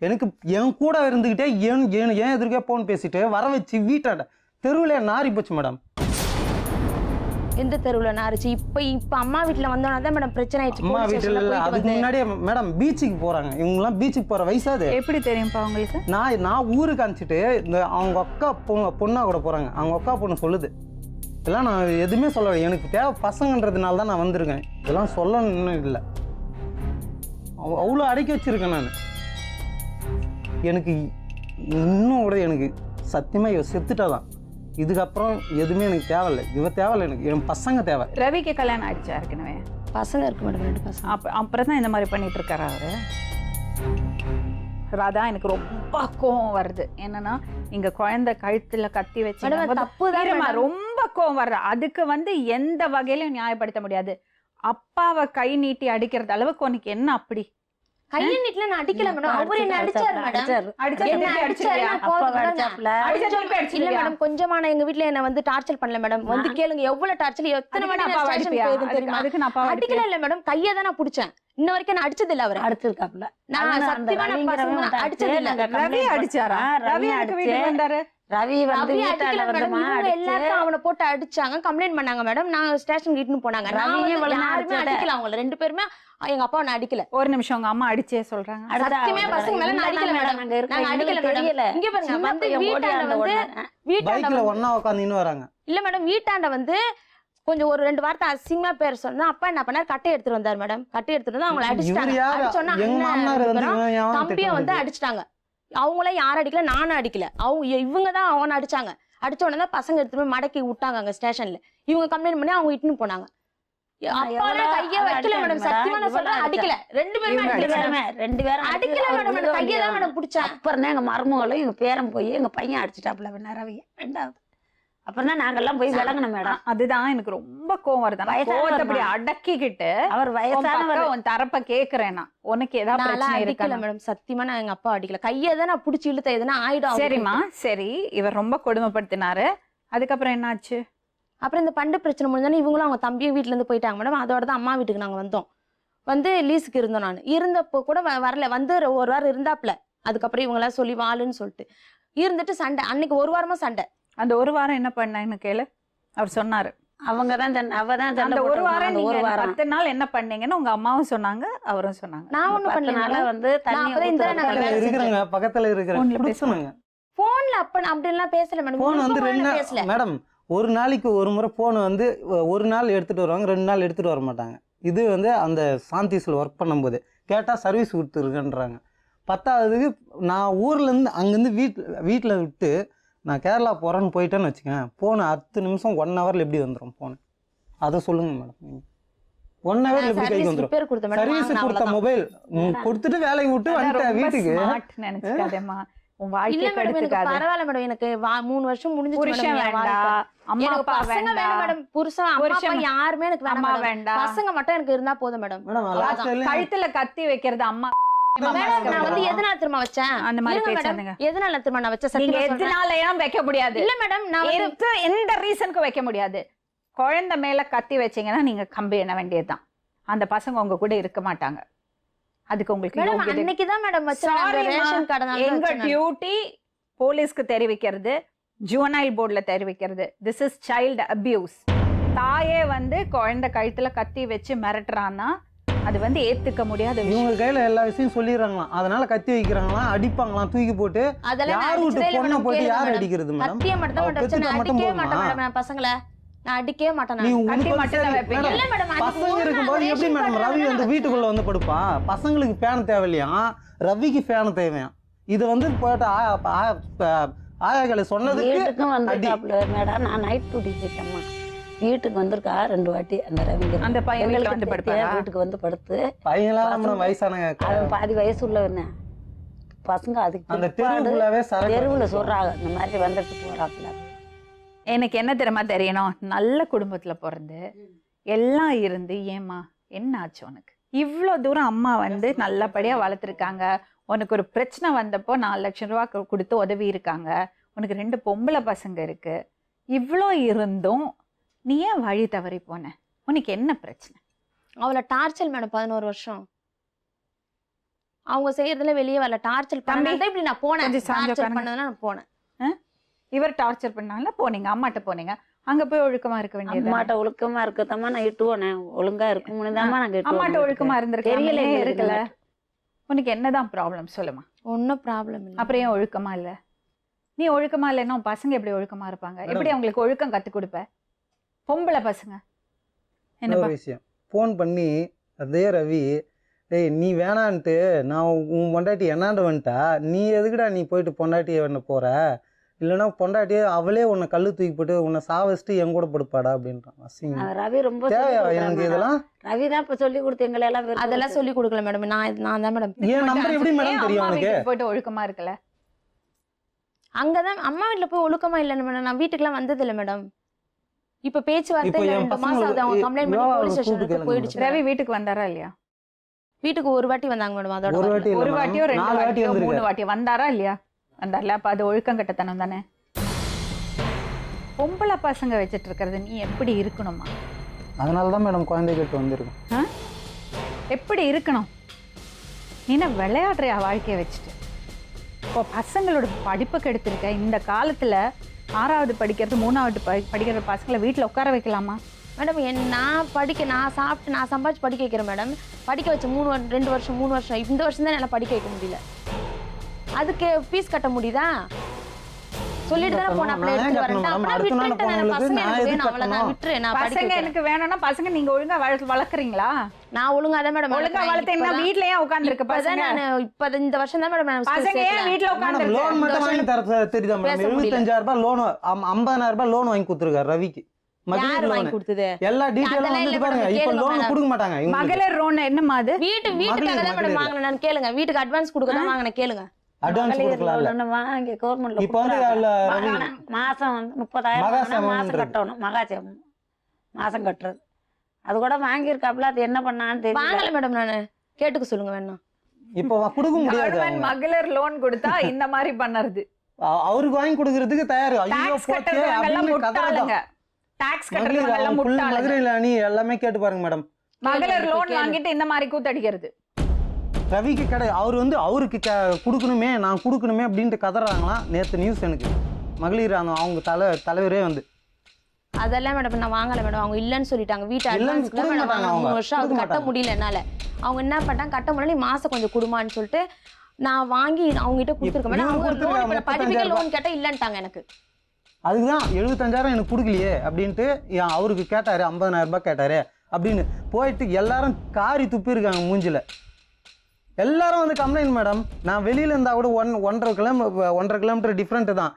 எனக்கு என் கூட இருந்துகிட்டே ஏன் எதிர்க்கே போன் பேசிட்டு வர வச்சு வீட்டாண்ட தெருவுல நாரி போச்சு மேடம். எந்த தெருவுல நாரிச்சு? இப்ப அம்மா வீட்டுல வந்தோன்னா தான் மேடம் பிரச்சனை ஆயிடுச்சு. அம்மா வீட்டுல இல்ல, அதுக்கு முன்னாடியே மேடம் பீச்சுக்கு போறாங்க. இவங்க எல்லாம் பீச்சுக்கு போற வயசாது. எப்படி தெரியும்ப்பா உங்களுக்கு? நான் ஊருக்கு அனுப்பிச்சிட்டு இந்த அவங்க அக்கா பொண்ணா கூட போறாங்க. அவங்க அக்கா பொண்ணு சொல்லுது. இதெல்லாம் நான் எதுவுமே சொல்லலை. எனக்கு தேவை பசங்கன்றதுனால தான் நான் வந்திருக்கேன். இதெல்லாம் சொல்லணும்னு இல்லை. அவ்வளோ அடக்கி வச்சிருக்கேன் நான். எனக்கு இன்னும் கூட எனக்கு சத்தியமா இவ செத்துட்டாதான். இதுக்கப்புறம் எதுவுமே எனக்கு தேவையில்லை. இவ தேவையில்லை, எனக்கு என் பசங்க தேவை. ரவிக்கு கல்யாணம் ஆயிடுச்சா ஏற்கனவே? பசங்க இருக்கு மேடம், 2 பசங்க. அப்புறம் தான் இந்த மாதிரி பண்ணிட்டு இருக்காரு அவரு. ராதா, எனக்கு ரொம்ப கோவம் வருது. என்னன்னா இங்க குழந்தை கழுத்துல கத்தி வச்சு ரொம்ப கோவம் வருது. அதுக்கு வந்து எந்த வகையிலும் நியாயப்படுத்த முடியாது. அப்பாவை கை நீட்டி அடிக்கிறது அளவுக்கு உனக்கு என்ன அப்படி? கையை நீட்டல நான் அடிக்கல மேடம். அவரு என்ன அடிச்சாரு மேடம். இல்ல மேடம், கொஞ்சமான எங்க வீட்டுல என்ன வந்து டார்ச்சர் பண்ணல மேடம். வந்து கேளுங்க எவ்வளவு டார்ச்சர், எத்தனை மணி அடிக்கல இல்ல மேடம். கையை தான் நான் பிடிச்சேன். இன்ன வரைக்கும் நான் அடிச்சது இல்ல. அவரு அடிச்சிருக்காப்ல. நான் சத்தியமா அடிச்சது இல்ல. ரவி அடிச்சாரா? ரவி வீட்டுக்கு வந்தாரு. ரவி வந்து எல்லாரும் அவனை போட்டு அடிச்சாங்க, கம்ப்ளைண்ட் பண்ணாங்க மேடம். நான் ஸ்டேஷன் கிட்ட போனாங்க. யாருமே அடிக்கல அவங்கள 2 பேருமே. எங்க அப்பா நான் அடிக்கல. ஒரு நிமிஷம், உங்க அம்மா அடிச்சே சொல்றாங்க. சத்தியமே பசங்க மேல நான் அடிக்கல மேடம். நாங்க அடிக்கல மேடம். இங்க பாருங்க, வந்து வீட்டாண்ட ஒண்ணா உட்கார்ந்து வராங்க. இல்ல மேடம், வீட்டாண்ட வந்து கொஞ்சம் ஒரு 2 வார்த்தை அசிங்கமா பேர் சொன்னா அப்பா என்ன பண்ணாரு, கட்டை எடுத்துட்டு வந்தாரு மேடம். கட்டை எடுத்துட்டு வந்து அவங்களை அடிச்சிட்டாங்க. அடிச்சோன்னா தம்பியை வந்து அடிச்சிட்டாங்க. அவங்கள யாரும் அடிக்கல, நானும் அடிக்கல. இவங்க தான் அவனை அடிச்சாங்க. அடிச்ச உடனே தான் பசங்க எடுத்துட்டு போய் மடக்கி விட்டாங்க அங்க ஸ்டேஷன்ல. இவங்க கம்ப்ளைண்ட் பண்ணி அவங்க இட்டுன்னு போனாங்க. கையே வைக்கல மேடம். சத்தியமா நான் சொல்றேன், அடிக்கல. 2 பேரும் அடிக்கல மேடம். கையை தான் மேடம் பிடிச்சாங்க. அப்புறம் தான் எங்க மருமகளும் எங்க பேரன் போய் எங்க பையன் அடிச்சுட்டாப்ல ரவிய 2வது. அப்புறம் தான் நாங்கெல்லாம் போய் விளங்கணும் மேடம். அதுதான் எனக்கு ரொம்ப கோவம் வருது. அப்படி அடக்கிக்கிட்டு அவர் வயசானவர் உன் தரப்ப கேக்குறேன். நான் உனக்கு ஏதாவது பிரச்சனை இருக்கல மேடம். சத்தியமா நான் எங்க அப்பா அடிக்கல. கையை தான் நான் பிடிச்சி இழுத்த எதுனா ஆயிடும். சரிம்மா, சரி. இவர் ரொம்ப கொடுமைப்படுத்தினாரு. அதுக்கப்புறம் என்ன ஆச்சு? அப்புறம் இந்த பண்டு பிரச்சனை முடிஞ்சோன்னா இவங்களும் அவங்க தம்பியும் வீட்டுல இருந்து போயிட்டாங்க மேடம். அதோட தான் அம்மா வீட்டுக்கு நாங்க வந்தோம். வந்து லீஸுக்கு இருந்தோம். நான் இருந்தப்போ கூட வரல. வந்து 1 வாரம் இருந்தாப்ல. அதுக்கப்புறம் இவங்களாம் சொல்லி வாழுன்னு சொல்லிட்டு இருந்துட்டு சண்டை. அன்னைக்கு 1 வாரமா சண்டை. அந்த 1 வாரம் என்ன பண்ணேன்னு கேளு. அவர் சொன்னாரு. அவங்கதான் அவதான் அந்த 1 வாரம் 10 நாள் என்ன பண்ணீங்கன்னு உங்க அம்மாவும் சொன்னாங்க, அவரும் சொன்னாங்க. நான் ஒண்ணும் பண்ணல. வந்து இருக்கிறாங்க பக்கத்துல இருக்கிறாங்க. போன்ல அப்படிலாம் பேசல மேடம். போன் வந்து 2 மேடம் ஒரு நாளைக்கு ஒரு முறை போன் வந்து 1 நாள் எடுத்துட்டு வருவாங்க, 2 நாள் எடுத்துட்டு வர மாட்டாங்க. இது வந்து அந்த சாந்திஸ்ல ஒர்க் பண்ணும்போது கேட்டா சர்வீஸ் கொடுத்துருக்குன்றாங்க. 10ஆவதுக்கு நான் ஊர்ல இருந்து அங்கிருந்து வீட்டுல விட்டு நான் கேரளா போறேன்னு போயிட்டேன்னு வச்சுக்கேன். போன 10 நிமிஷம் 1 ஹவர்ல எப்படி வந்துடும் போன்? அதை சொல்லுங்க மேடம். 1 ஹவர்ல எப்படி கைக்கு வந்துடும்? சர்வீஸ் கொடுத்த மொபைல் கொடுத்துட்டு வேலைக்கு விட்டு வந்துட்டேன் வீட்டுக்கு. நினைச்சுக்காதேம்மா. உன் இல்ல வாழ்க்கையை மேடம் எனக்கு கெடுத்துக்காத. பரவாயில்ல மேடம், எனக்கு 3 வருஷம் முடிஞ்சிச்சு புருஷன் மேடம் என் வேண்டாம், வாழ்க்கை. அம்மா எனக்கு அப்பா பசங்க வேணும் வேண்டாம், மேடம், புருஷன் அம்மா அப்பா புருஷன் யாருமே எனக்கு வேணாம் அம்மா மேடம். வேண்டாம். பசங்க மட்டும் எனக்கு இருந்தா போதும் மேடம். மேடம் லாஸ்ட் வரையிலும் கழுத்துல கத்தி வைக்கிறது அம்மா மேடம் நான் வந்து எதனால திரும்ப வச்சேன் அந்த மாதிரி இருங்க மேடம், பேசாதீங்க. எதனால திரும்ப நான் வச்சேன் நீங்க சத்தியமா சொல்றேன். எதனாலயும் வைக்க முடியாது. இல்ல மேடம் நான் வந்து எந்த ரீசனுக்கும் வைக்க முடியாது. குழந்தை மேல கத்தி வச்சீங்கன்னா நீங்க கம்பி எண்ண வேண்டியதுதான். அந்த பசங்க உங்க கூட இருக்க மாட்டாங்க. அதுக்கு உங்களுக்கு மேடம் யோகியதை- அன்னைக்குதான் மேடம் வச்சேன் Sorry மா, ரேஷன் கார்டு எங்க டியூட்டி போலீஸ்க்கு தெரிவிக்கிறது, ஜுவனைல் போர்டுல தெரிவிக்கிறது. This is child abuse. தாயே வந்து குழந்தை கழுத்துல கத்தி வச்சு மிரட்டுறான்னா அது வந்து ஏத்துக்க முடியாத விஷயம். இவங்க கையில எல்லா விஷயம் சொல்லிடுறாங்களாம், அதனால கத்தி வைக்கிறாங்களாம், அடிப்பாங்களாம், தூக்கி போட்டு. அதெல்லாம் யார் நான் வீட்டு அடிச்சதே இல்ல பொண்ணை மேடம், போட்டு கேளுங்க யார் மேடம். அடிக்கிறது மேடம்? கத்திய மட்டும் தான் அவ மேடம் வச்சேன், பெத்துட்டா நான் மட்டும் அடிக்கவே மாட்டேன் போதுமா? மேடம் நான் பசங்களை, நான் அடிக்கவே மாட்டேன் நீ நான். உனக்கு கத்தி வந்து மட்டும் தான் சரி, வைப்பீங்க. மேடம், இல்ல மேடம், அன்னைக்கு பசங்க ஒரு நாள் இருக்கும்போது எப்படி ரேஷன் மேடம் கார்டு ரவி வந்து தானே வீட்டுக்குள்ள வந்து படுப்பான்? பசங்களுக்கு ஃபேன் தேவையில்லையா, ரவிக்கு ஃபேன் தேவையா? இது வந்து போயிட்டு ஆயாக்களை சொன்னதுக்கு வீட்டுக்கும் அடி. வந்திருக்காப்புல மேடம். நான் நைட் டியூட்டி போயிட்டேம்மா. வீட்டுக்கு வந்திருக்கா 2 வாட்டி அந்த ரவிங்க. அந்த பையன் வீட்டுல எங்களுக்கு வந்து தெரியாது, படுப்பாரா? வீட்டுக்கு வந்து படுத்து பையன்லாம் நம்ம வயசான அவன் பாதி வயசு உள்ளவன பசங்க அதுக்கு அந்த பிற்பாடு தெருவுக்குள்ளவே சரக்கு தெருவுல சொல்றாங்க இந்த மாதிரி வந்துட்டு போறாப்புல. எனக்கு என்ன தெரியுமா தெரியணும், நல்ல குடும்பத்துல பிறந்து எல்லாம் இருந்து ஏமா என்ன ஆச்சு உனக்கு? இவ்வளோ தூரம் அம்மா வந்து நல்லபடியா வளர்த்துருக்காங்க. உனக்கு ஒரு பிரச்சனை வந்தப்போ 4 லட்சம் ரூபா கொடுத்து உதவி இருக்காங்க. உனக்கு 2 பொம்பளை பசங்க இருக்கு. இவ்வளோ இருந்தும் நீ ஏன் வழி தவறி போன? உனக்கு என்ன பிரச்சனை? அவளை டார்ச்சர் மேடம் 11 வருஷம் அவங்க செய்யறதுல வெளியே வரல. டார்ச்சர் பண்ணாதான் இப்படி நான் போனேன். கொஞ்சம் சாஞ்சு டார்ச்சர் உட்காருங்க. பண்ணதுனா நான் போனேன். இவர் டார்ச்சர் பண்ணால போனீங்க, அம்மாட்ட போனீங்க. அங்க போய் ஒழுக்கமா இருக்க வேண்டியது. அம்மாட்ட ஒழுக்கமா இருக்கத்தாம்மா நான் இட்டுவோனேன். ஒழுங்கா இருக்க முடியுதாம்மா நான் அம்மாட்ட ஒழுக்கமா இருந்திருக்கல தெரியல இருக்கல. உனக்கு என்னதான் ப்ராப்ளம் சொல்லுமா? ஒன்னும் ப்ராப்ளம் இல்லை. அப்புறம் ஏன் ஒழுக்கமா இல்ல? நீ ஒழுக்கமா இல்லைன்னா உன் பசங்க எப்படி ஒழுக்கமா இருப்பாங்க? எப்படி அவங்களுக்கு ஒழுக்கம் கத்து கொடுப்ப? பொம்பளை பசங்க என்னப்பா? ஒரு விஷயம் ஃபோன் பண்ணி, அதே ரவி, டேய் நீ வேணான்ட்டு நான் உன் பொண்டாட்டி என்னாண்ட வந்துட்டா, நீ எதுக்குடா நீ போயிட்டு பொண்டாட்டியை வேண போற? இல்லைன்னா பொண்டாட்டியே அவளே உன்னை கல்லு தூக்கி போட்டு உன்னை சாவச்சிட்டு என் கூட படுப்பாடா அப்படின்றான். அசிங்கம். ரவி ரொம்ப தேவையா எனக்கு இதெல்லாம்? ரவி தான் இப்ப சொல்லி கொடுத்து எங்களை எல்லாம் வெறுக்க அதெல்லாம் வச்சு. சொல்லி கொடுக்கல மேடம். நான் தான் மேடம். என் நம்பர் எப்படி ஏன் மேடம் தெரியும் அம்மா உனக்கு? வீட்டுக்கு போயிட்டு ஒழுக்கமா இருக்கல? அங்கதான் அம்மா வீட்டுல போய் ஒழுக்கமா இல்லைன்னு மேடம். நான் வீட்டுக்குலாம் வந்தது இல்லை மேடம். இப்ப பேச்சுவார்த்தை இப்போ இல்ல, என் 2 மாசம் ஆகுது. அவங்க கம்ப்ளைண்ட் பண்ணி யோகாவை போலீஸ் கூப்பிட்டு ஸ்டேஷனுக்கு கேளுங்க போயிடுச்சு. ரவி வீட்டுக்கு வந்தாரா இல்லையா? வீட்டுக்கு ஒரு வாட்டி வந்தாங்க மேடம். அதோட ஒரு வரல. வாட்டி இல்ல ஒரு வாட்டியோ மேடம், 2 4 வாட்டி வாட்டியோ 3 வந்திருக்கு. வாட்டி வந்தாரா இல்லையா? வந்தார்ல. அப்ப அது ஒழுக்கம் கட்டத்தனம் தானே. பொம்பளை பசங்க வச்சிட்டு இருக்கிறது நீ எப்படி இருக்கணுமா? அதனால தான் மேடம் குழந்தை கேட்டு வந்திருக்கும். எப்படி இருக்கணும்? நீ என்ன விளையாடுறியா வாழ்க்கையை வச்சுட்டு? இப்போ பசங்களோட படிப்பு கெடுத்திருக்க. இந்த காலத்துல 6வது படிக்கிறது 3வது படிக்கிற பசங்களை வீட்டில் உட்கார வைக்கலாமா? மேடம் நான் சாப்பிட்டு நான் சம்பாதிச்சு படிக்க வைக்கிறேன் மேடம். படிக்க வச்ச 2 வருஷம் 3 வருஷம் இந்த வருஷம் தான் என்னால் படிக்க வைக்க முடியல. அதுக்கு ஃபீஸ் கட்ட முடியுதா? சொல்லிட்டு தானே போன அப்படியே எடுத்து வரேன். அப்படியே விட்டுட்டு நான் பசங்க எனக்கு வேணும் அவ்வளவுதான். விட்டுறேன் நான் படிக்க பசங்க வைக்கிறேன். எனக்கு வேணும்னா பசங்க நீங்க ஒழுங்கா வளர்க்குறீங்களா? நான் ஒழுங்கா தான் மேடம் ஒழுங்கா வளர்த்தீங்கன்னா வீட்ல ஏன் உட்கார்ந்துருக்கு பசங்க? நான் இப்ப இந்த வருஷம் தான் மேடம் நான் பசங்க ஏன் வீட்ல மேடம் உட்கார்ந்துருக்கு? லோன் மட்டும் வாங்கி தர தெரியுதா மேடம்? பேச முடியல. 75,000 ரூபாய் லோன், 50,000 ரூபாய் லோன் வாங்கி கொடுத்துருக்காரு ரவிக்கு. யார் மகளிர் வாங்கி லோன் கொடுத்தது? எல்லா டீடைலும் அதெல்லாம் வந்து இல்ல பாருங்க. மேடம், இப்போ கேளுங்க லோன் மேடம். கொடுக்க மாட்டாங்க இவங்களுக்கு. மகளிர் லோன் என்னமா அது? வீட்டுக்காக தான் மேடம் வாங்கினேன். நான் கேளுங்க. வீட்டுக்கு அட்வான்ஸ் கொடுக்க தான் வாங்கினேன். கேளுங்க. அட்வான்ஸ் கொடுக்கலாம் இல்ல. வாங்கி கவர்மெண்ட்ல இப்போ வந்து ரவி மாசம் வந்து 30,000 மகாசேவம் மாசம் பண்றது. கட்டணும். மகாசேவம் மாசம் கட்டுறது. அது கூட வாங்கியிருக்காப்புல. அது என்ன பண்ணான்னு தெரியல. வாங்கல மேடம். நானு கேட்டுக்க சொல்லுங்க வேணா. இப்போ கொடுக்க முடியாது. கவர்மெண்ட் மகளிர் லோன் கொடுத்தா இந்த மாதிரி பண்ணறது. அவருக்கு வாங்கி கொடுக்கறதுக்கு தயார். ஐயோ டாக்ஸ் போச்சே கட்டுறவங்க எல்லாம் அப்படின்னு முட்டாளுங்க. கதறாங்க. டாக்ஸ் மகளிர் கட்டுறவங்க எல்லாம் முட்டாளுங்க. மகளிர் அணி எல்லாமே கேட்டு பாருங்க மேடம். மகளிர் லோன் வாங்கிட்டு இந்த மாதிரி கூத்தடிக்கிறது. ரவிக்கு கடை அவர் வந்து அவருக்கு கொடுக்கணுமே, நான் கொடுக்கணுமே அப்படின்ட்டு கதறாங்களாம். நேற்று நியூஸ் எனக்கு மகளிர் அவங்க தலைவரே வந்து அதெல்லாம் மேடம் நான் வாங்கல மேடம். அவங்க இல்லன்னு சொல்லிட்டாங்க. வீட்டு இல்லன்னு அட்வான்ஸ் கொடுக்க மாட்டாங்க அவங்க. 3 வருஷம் அது கொடுக்க கட்ட மாட்டாங்க. முடியல என்னால. அவங்க என்ன பண்ணாங்க, கட்ட முடியல நீ மாசம் கொஞ்சம் குடுமான்னு சொல்லிட்டு நான் வாங்கி அவங்க கிட்ட கொடுத்துருக்கேன் மேடம். அவங்க கொடுத்துருக்காங்க, லோன் படிப்புக்கு லோன் கேட்டா இல்லன்ட்டாங்க எனக்கு. அதுக்குதான் 75,000 எனக்கு கொடுக்கலையே அப்படின்ட்டு அவருக்கு கேட்டாரு. 50,000 ரூபாய் கேட்டாரு அப்படின்னு போயிட்டு எல்லாரும் காரி துப்பி இருக்காங்க மூஞ்சில. எல்லாரும் வந்து கம்ப்ளைண்ட் மேடம். நான் வெளியில இருந்தா கூட 1.5 கிலோமீட்டர் டிஃப்ரெண்ட் தான்.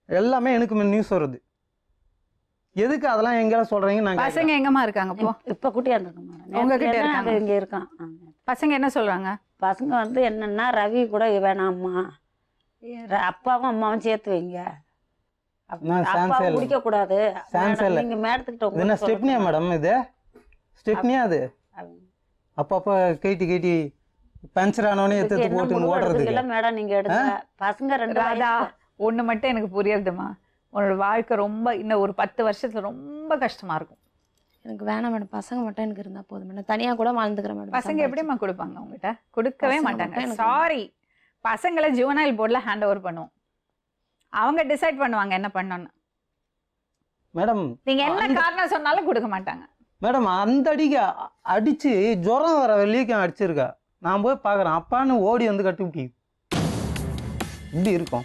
எல்லாமே எனக்கு நியூஸ் வருது. எதுக்கு அதெல்லாம் எங்கெல்லாம் சொல்றீங்க? நான் பசங்க எங்கம்மா இருக்காங்க இப்போ? இப்ப குட்டியா இருந்திருக்கோம். உங்ககிட்ட இருக்காங்க. இங்க இருக்கான். பசங்க என்ன சொல்றாங்க? பசங்க வந்து என்னன்னா ரவி கூட வேணாம்மா, அப்பாவும் அம்மாவும் சேர்த்து வைங்க. நான் சான்ஸே அப்பாவும் இல்லை. குடிக்க கூடாது. சான்ஸே இல்லை. நீங்க மேடத்துக்கிட்ட இது என்ன ஸ்டெப்னியா மேடம்? இது ஸ்டெப்னியா? அது அப்பப்போ கேட்டி பஞ்சர் ஆனவனே எடுத்து போட்டு ஓடுறதுக்கு மேடம் நீங்க எடுங்க. பசங்க 2 ராதா, ஒண்ணு மட்டும் எனக்கு புரியுதுமா, உன்னோட வாழ்க்கை ரொம்ப இன்னும் ஒரு 10 வருஷத்துல ரொம்ப கஷ்டமா இருக்கும். எனக்கு வேணாம் மேடம், பசங்க மட்டும் எனக்கு இருந்தா போதும் மேடம். தனியா கூட வாழ்ந்துக்கிறேன் மேடம். பசங்க எப்படிம்மா கொடுப்பாங்க உங்ககிட்ட? கொடுக்கவே பசங்க மாட்டாங்க. மட்டும் எனக்கு சாரி, பசங்களை ஜுவனைல் போர்டில் ஹேண்ட் ஓவர் பண்ணுவோம். அவங்க டிசைட் பண்ணுவாங்க என்ன பண்ணணும்னு. மேடம் நீங்க என்ன காரணம் சொன்னாலும் கொடுக்க மாட்டாங்க. மேடம் அந்த அடிச்சு ஜுரம் வர வெளியே அடிச்சிருக்கா. நான் போய் பார்க்குறேன், அப்பான்னு ஓடி வந்து கட்டி இப்படி இருக்கும்.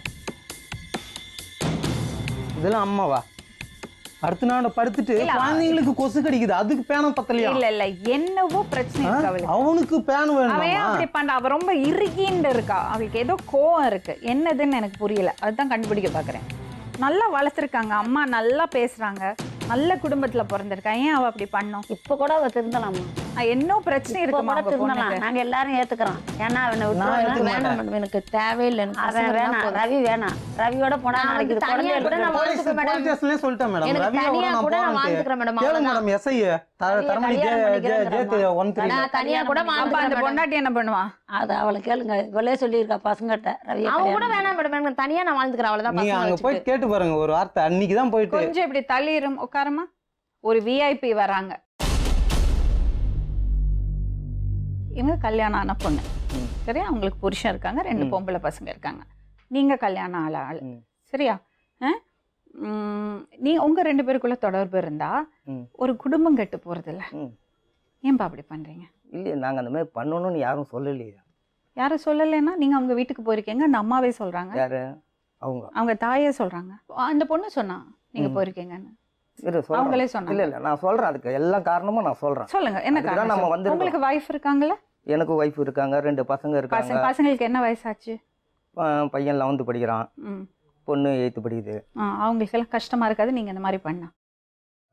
இதெல்லாம் அம்மாவா? அடுத்த நாள் படுத்துட்டு குழந்தைங்களுக்கு கொசு கடிக்குது, அதுக்கு பேனம் பத்தலையா? இல்ல என்னவோ பிரச்சனை இருக்கு அவளுக்கு. அவனுக்கு பேன் அவன் வேணும். அப்படி பண்ண, அவ ரொம்ப இறுகின்னு இருக்கா. அவளுக்கு ஏதோ கோவம் இருக்கு, என்னதுன்னு எனக்கு புரியல. அதுதான் கண்டுபிடிக்க பாக்குறேன். நல்லா வளர்த்துருக்காங்க, அம்மா நல்லா பேசுறாங்க, நல்ல குடும்பத்துல பிறந்திருக்கா. ஏன் அவ அப்படி பண்ணோம்? இப்ப கூட அவ திருந்தலாமா? என்ன பிரச்சனை இருக்குமா? நாங்க எல்லாரும் ஏத்துக்கிறோம். ஏன்னா அவனை வேணாம் மேடம், எனக்கு தேவையில்லை. எனக்கு அவன் பசங்க வேணாம், இருந்தா போதும். ரவி வேணாம். ரவியோட போனா நான் நாளைக்கு வந்து இது தனியா கூட நான் குழந்தை வாழ்ந்துக்கிறேன் மேடம். போலீஸ்லயே சொல்லிட்டேன் மேடம். எனக்கு ரவியோட தனியா நான் கூட நான் போறேன். வாழ்ந்துக்கிறேன் மேடம். கேளுங்க அவ்வளவுதான். Madam, SI Taramani J 13. நான் தனியா கூட அப்ப அந்த வாழ்ந்துக்கிறேன். பொண்டாட்டி என்ன பண்ணுவா? அது அவளை கேளுங்க. இவளே சொல்லியிருக்கா பசங்கிட்ட ரவி. அவங்க கூட வேணாம் மேடம், எனக்கு தனியா நான் வாழ்ந்துக்கிறேன். அவ்வளவுதான். நீங்க பசங்க அங்க போய் வச்சுட்டு. கேட்டு பாருங்க ஒரு வார்த்தை. அன்னைக்கு தான் போயிட்டு கொஞ்சம் இப்படி தள்ளிரும், உட்காரமா. ஒரு விஐபி வராங்க, இவங்க கல்யாணம் ஆன பொண்ணு, சரியா? அவங்களுக்கு புருஷன் இருக்காங்க, 2 பொம்பளை பசங்க இருக்காங்க. நீங்க கல்யாணம் ஆளு, சரியா? நீ உங்க 2 பேருக்குள்ள தொடர்பு இருந்தா ஒரு குடும்பம் கெட்டு போறது இல்ல. ஏன்பா அப்படி பண்றீங்க? இல்லையே, நாங்கள் அந்த மாதிரி பண்ணணும்னு யாரும் சொல்லலையே. யாரும் சொல்லலைன்னா நீங்க அவங்க வீட்டுக்கு போயிருக்கீங்க, அந்த அம்மாவே சொல்றாங்க. யாரு? அவங்க தாயே சொல்றாங்க. அந்த பொண்ணு சொன்னா நீங்க போயிருக்கீங்கன்னு. அவங்களே சொன்னாங்க. இல்ல இல்ல, நான் சொல்றேன். அதுக்கு எல்லா காரணமும் நான் சொல்றேன். சொல்லுங்க, என்ன காரணம்? நம்ம வந்து உங்களுக்கு வைஃப் இருக்காங்கல்ல? எனக்கு வைஃப் இருக்காங்க, 2 பசங்க இருக்காங்க. பசங்களுக்கு என்ன வயசாச்சு? பையன் 11th படிக்கிறான், பொண்ணு 8th படிக்குது. அவங்களுக்கு எல்லாம் கஷ்டமா இருக்காது நீங்க இந்த மாதிரி பண்ணா?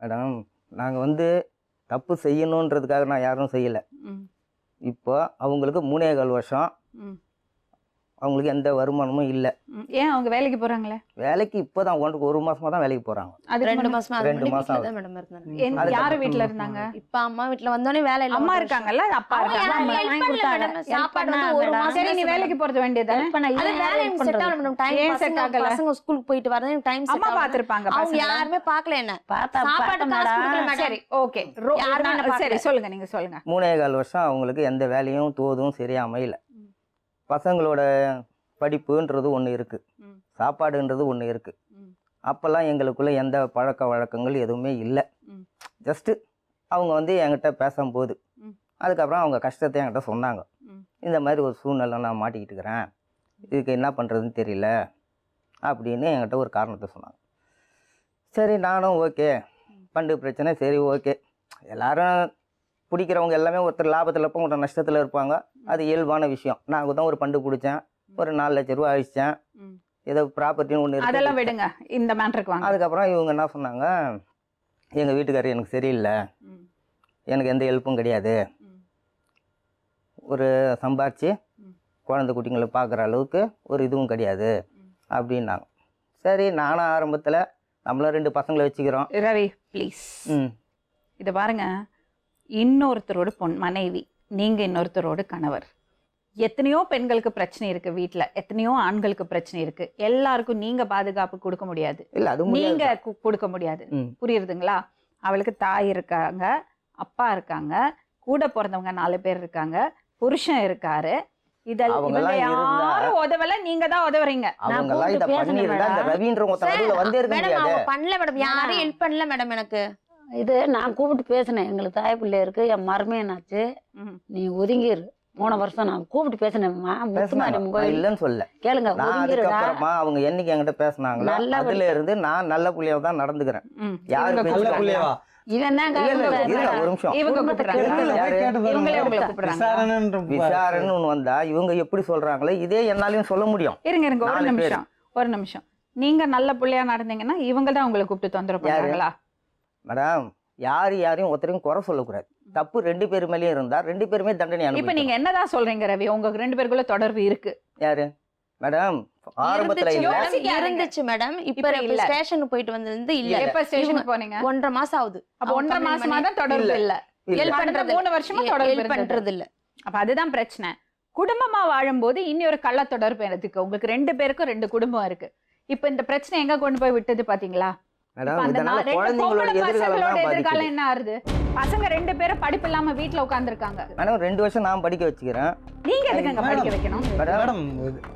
மேடம், நாங்க வந்து தப்பு செய்யணுன்றதுக்காக நான் யாரும் செய்யல. இப்போ அவங்களுக்கு 3.25 வருஷம், அவங்களுக்கு எந்த வருமானமும் இல்லை. ஏன் அவங்க வேலைக்கு போறாங்களே? வேலைக்கு இப்போதான் 1 மாசமா தான் வேலைக்கு போறாங்க. அது 2 மாசமா 2 மாசம் தான் மேடம் இருந்தாங்க. யாரு வீட்டுல இருந்தாங்க? இப்ப அம்மா வீட்டுல வந்தோடனே வேலை இல்ல. அம்மா இருக்காங்கல்ல, அப்பா இருக்காங்க. சாப்பாடு வந்து 1 மாசம். சரி, நீ வேலைக்கு போறது வேண்டியதானே? அது வேலை எனக்கு செட் ஆகல மேடம். டைம் ஏன் set ஆகல? பசங்க ஸ்கூலுக்கு போயிட்டு வரது எனக்கு டைம் செட் அம்மா ஆகல. பாத்துருப்பாங்க. அவங்க யாருமே பார்க்கல என்ன. சாப்பாடு காசு கொடுக்கல மேடம். சரி, ஓகே. யாருமே சரி, சொல்லுங்க, நீங்க சொல்லுங்க. 3.25 வருஷம் அவங்களுக்கு எந்த வேலையும் தோதும் சரியா அமையல. பசங்களோட படிப்புன்றது ஒன்று இருக்குது, சாப்பாடுன்றது ஒன்று இருக்குது. அப்போல்லாம் எங்களுக்குள்ளே எந்த பழக்க வழக்கங்கள் எதுவுமே இல்லை. ஜஸ்ட்டு அவங்க வந்து என்கிட்ட பேசும்போது அதுக்கப்புறம் அவங்க கஷ்டத்தை என்கிட்ட சொன்னாங்க. இந்த மாதிரி ஒரு சூழ்நிலை நான் மாட்டிக்கிட்டு இருக்கிறேன், இதுக்கு என்ன பண்ணுறதுன்னு தெரியல அப்படின்னு என்கிட்ட ஒரு காரணத்தை சொன்னாங்க. சரி, நானும் ஓகே, பண்டு பிரச்சனை, சரி ஓகே. எல்லாரும் பிடிக்கிறவங்க எல்லாமே ஒருத்தர் லாபத்தில் இருப்பாங்க, ஒருத்தர் நஷ்டத்தில் இருப்பாங்க. அது இயல்பான விஷயம். நான் தான் ஒரு பண்டு பிடிச்சேன், ஒரு 4 லட்ச ரூபா அழிச்சேன். ஏதோ ப்ராப்பர்ட்டின்னு ஒன்று இருக்கு, அதெல்லாம் விடுங்க, இந்த மேட்டருக்கு வாங்க. அதுக்கப்புறம் இவங்க என்ன சொன்னாங்க, எங்கள் வீட்டுக்காரர் எனக்கு சரியில்லை, எனக்கு எந்த ஹெல்ப்பும் கிடையாது, ஒரு சம்பாரிச்சு குழந்தை குட்டிங்களை பார்க்குற அளவுக்கு ஒரு இதுவும் கிடையாது அப்படின்னாங்க. சரி, நானும் ஆரம்பத்தில் நம்மளும் 2 பசங்களை வச்சுக்கிறோம். ரவி ப்ளீஸ், இதை பாருங்க, இன்னொருத்தரோட மனைவி, நீங்க இன்னொருத்தரோட கணவர். எத்தனையோ பெண்களுக்கு பிரச்சனை இருக்கு வீட்டுல, எத்தனையோ ஆண்களுக்கு பிரச்சனை இருக்கு. எல்லாருக்கும் நீங்க பாதுகாப்பு கொடுக்க முடியாது, இல்ல அது நீங்க கொடுக்க முடியாது. புரியுதுங்களா? அவளுக்கு தாய் இருக்காங்க, அப்பா இருக்காங்க, கூட பிறந்தவங்க 4 பேர் இருக்காங்க, புருஷன் இருக்காரு. இதெல்லாம் யாரும் உதவல, நீங்க தான் உதவுறீங்க. பண்ணல மேடம், யாரும் ஹெல்ப் பண்ணல மேடம். எனக்கு இது நான் கூப்பிட்டு பேசினேன். எங்களுக்கு தாய் பிள்ளை இருக்கு, என் மருமையனாச்சு, நீ ஒதுங்கிரு. 3 வருஷம் நான் கூப்பிட்டு பேசினேன். இல்லன்னு சொல்ல கேளுங்க, அதுக்கப்புறமா அவங்க என்னைக்கு என்கிட்ட பேசினாங்களோ அதுல இருந்து நான் நல்ல புள்ளையா தான் நடந்துக்கிறேன். யாரு இவன் தான் ஒரு நிமிஷம், விசாரணைன்னு ஒண்ணு வந்தா இவங்க எப்படி சொல்றாங்களோ இதே என்னாலையும் சொல்ல முடியும். இருங்க, ஒரு நிமிஷம். நீங்க நல்ல புள்ளையா நடந்தீங்கன்னா இவங்க தான் உங்களை கூப்பிட்டு தொந்தரவு பண்றாங்களா? மேடம், யாரையும் ஒருத்தரையும் குறை சொல்லக்கூடாது. தப்பு 2 பேர் மேலேயும் இருந்தா 2 பேருமே தண்டனை. இப்ப நீங்க என்னதான் சொல்றீங்க ரவி? உங்க 2 பேருக்குள்ள தொடர்பு இருக்கு. யாரு? மேடம் ஆரம்பத்துல இருந்துச்சு இல்ல. madam, இருந்துச்சு மேடம். இப்ப இப்ப இல்ல. ஸ்டேஷனுக்கு போயிட்டு வந்திருந்து இல்ல. எப்ப ஸ்டேஷனுக்கு போனீங்க? 1.5 மாசம் ஆகுது. அப்ப 1.5 மாசமா தான் தொடர்பு இல்ல. இல்ல. இல்ல. ஹெல்ப் பண்றது 3 வருஷமா தொடர்பு ஹெல்ப் இருந்தது. பண்றது இல்ல. அப்ப அதுதான் பிரச்சனை. குடும்பமா வாழும்போது இனி ஒரு கள்ள தொடர்பு இருக்கு. உங்களுக்கு 2 பேருக்கும் 2 குடும்பம் இருக்கு. இப்ப இந்த பிரச்சனை எங்க கொண்டு போய் விட்டது பாத்தீங்களா? இப்ப மேடம் அந்த இதனால 2 குழந்தைங்களோட பொம்பளை எதிர்காலம் பசங்களோட தான் எதிர்காலம் பாதிக்குது. என்ன ஆறுது? பசங்க 2 பேரும் படிப்பு இல்லாம வீட்ல உட்கார்ந்திருக்காங்க. மேடம் 2 வருஷம் நான் படிக்க வச்சுக்கிறேன். நீங்க எதுக்குங்க படிக்க வைக்கணும்? மேடம்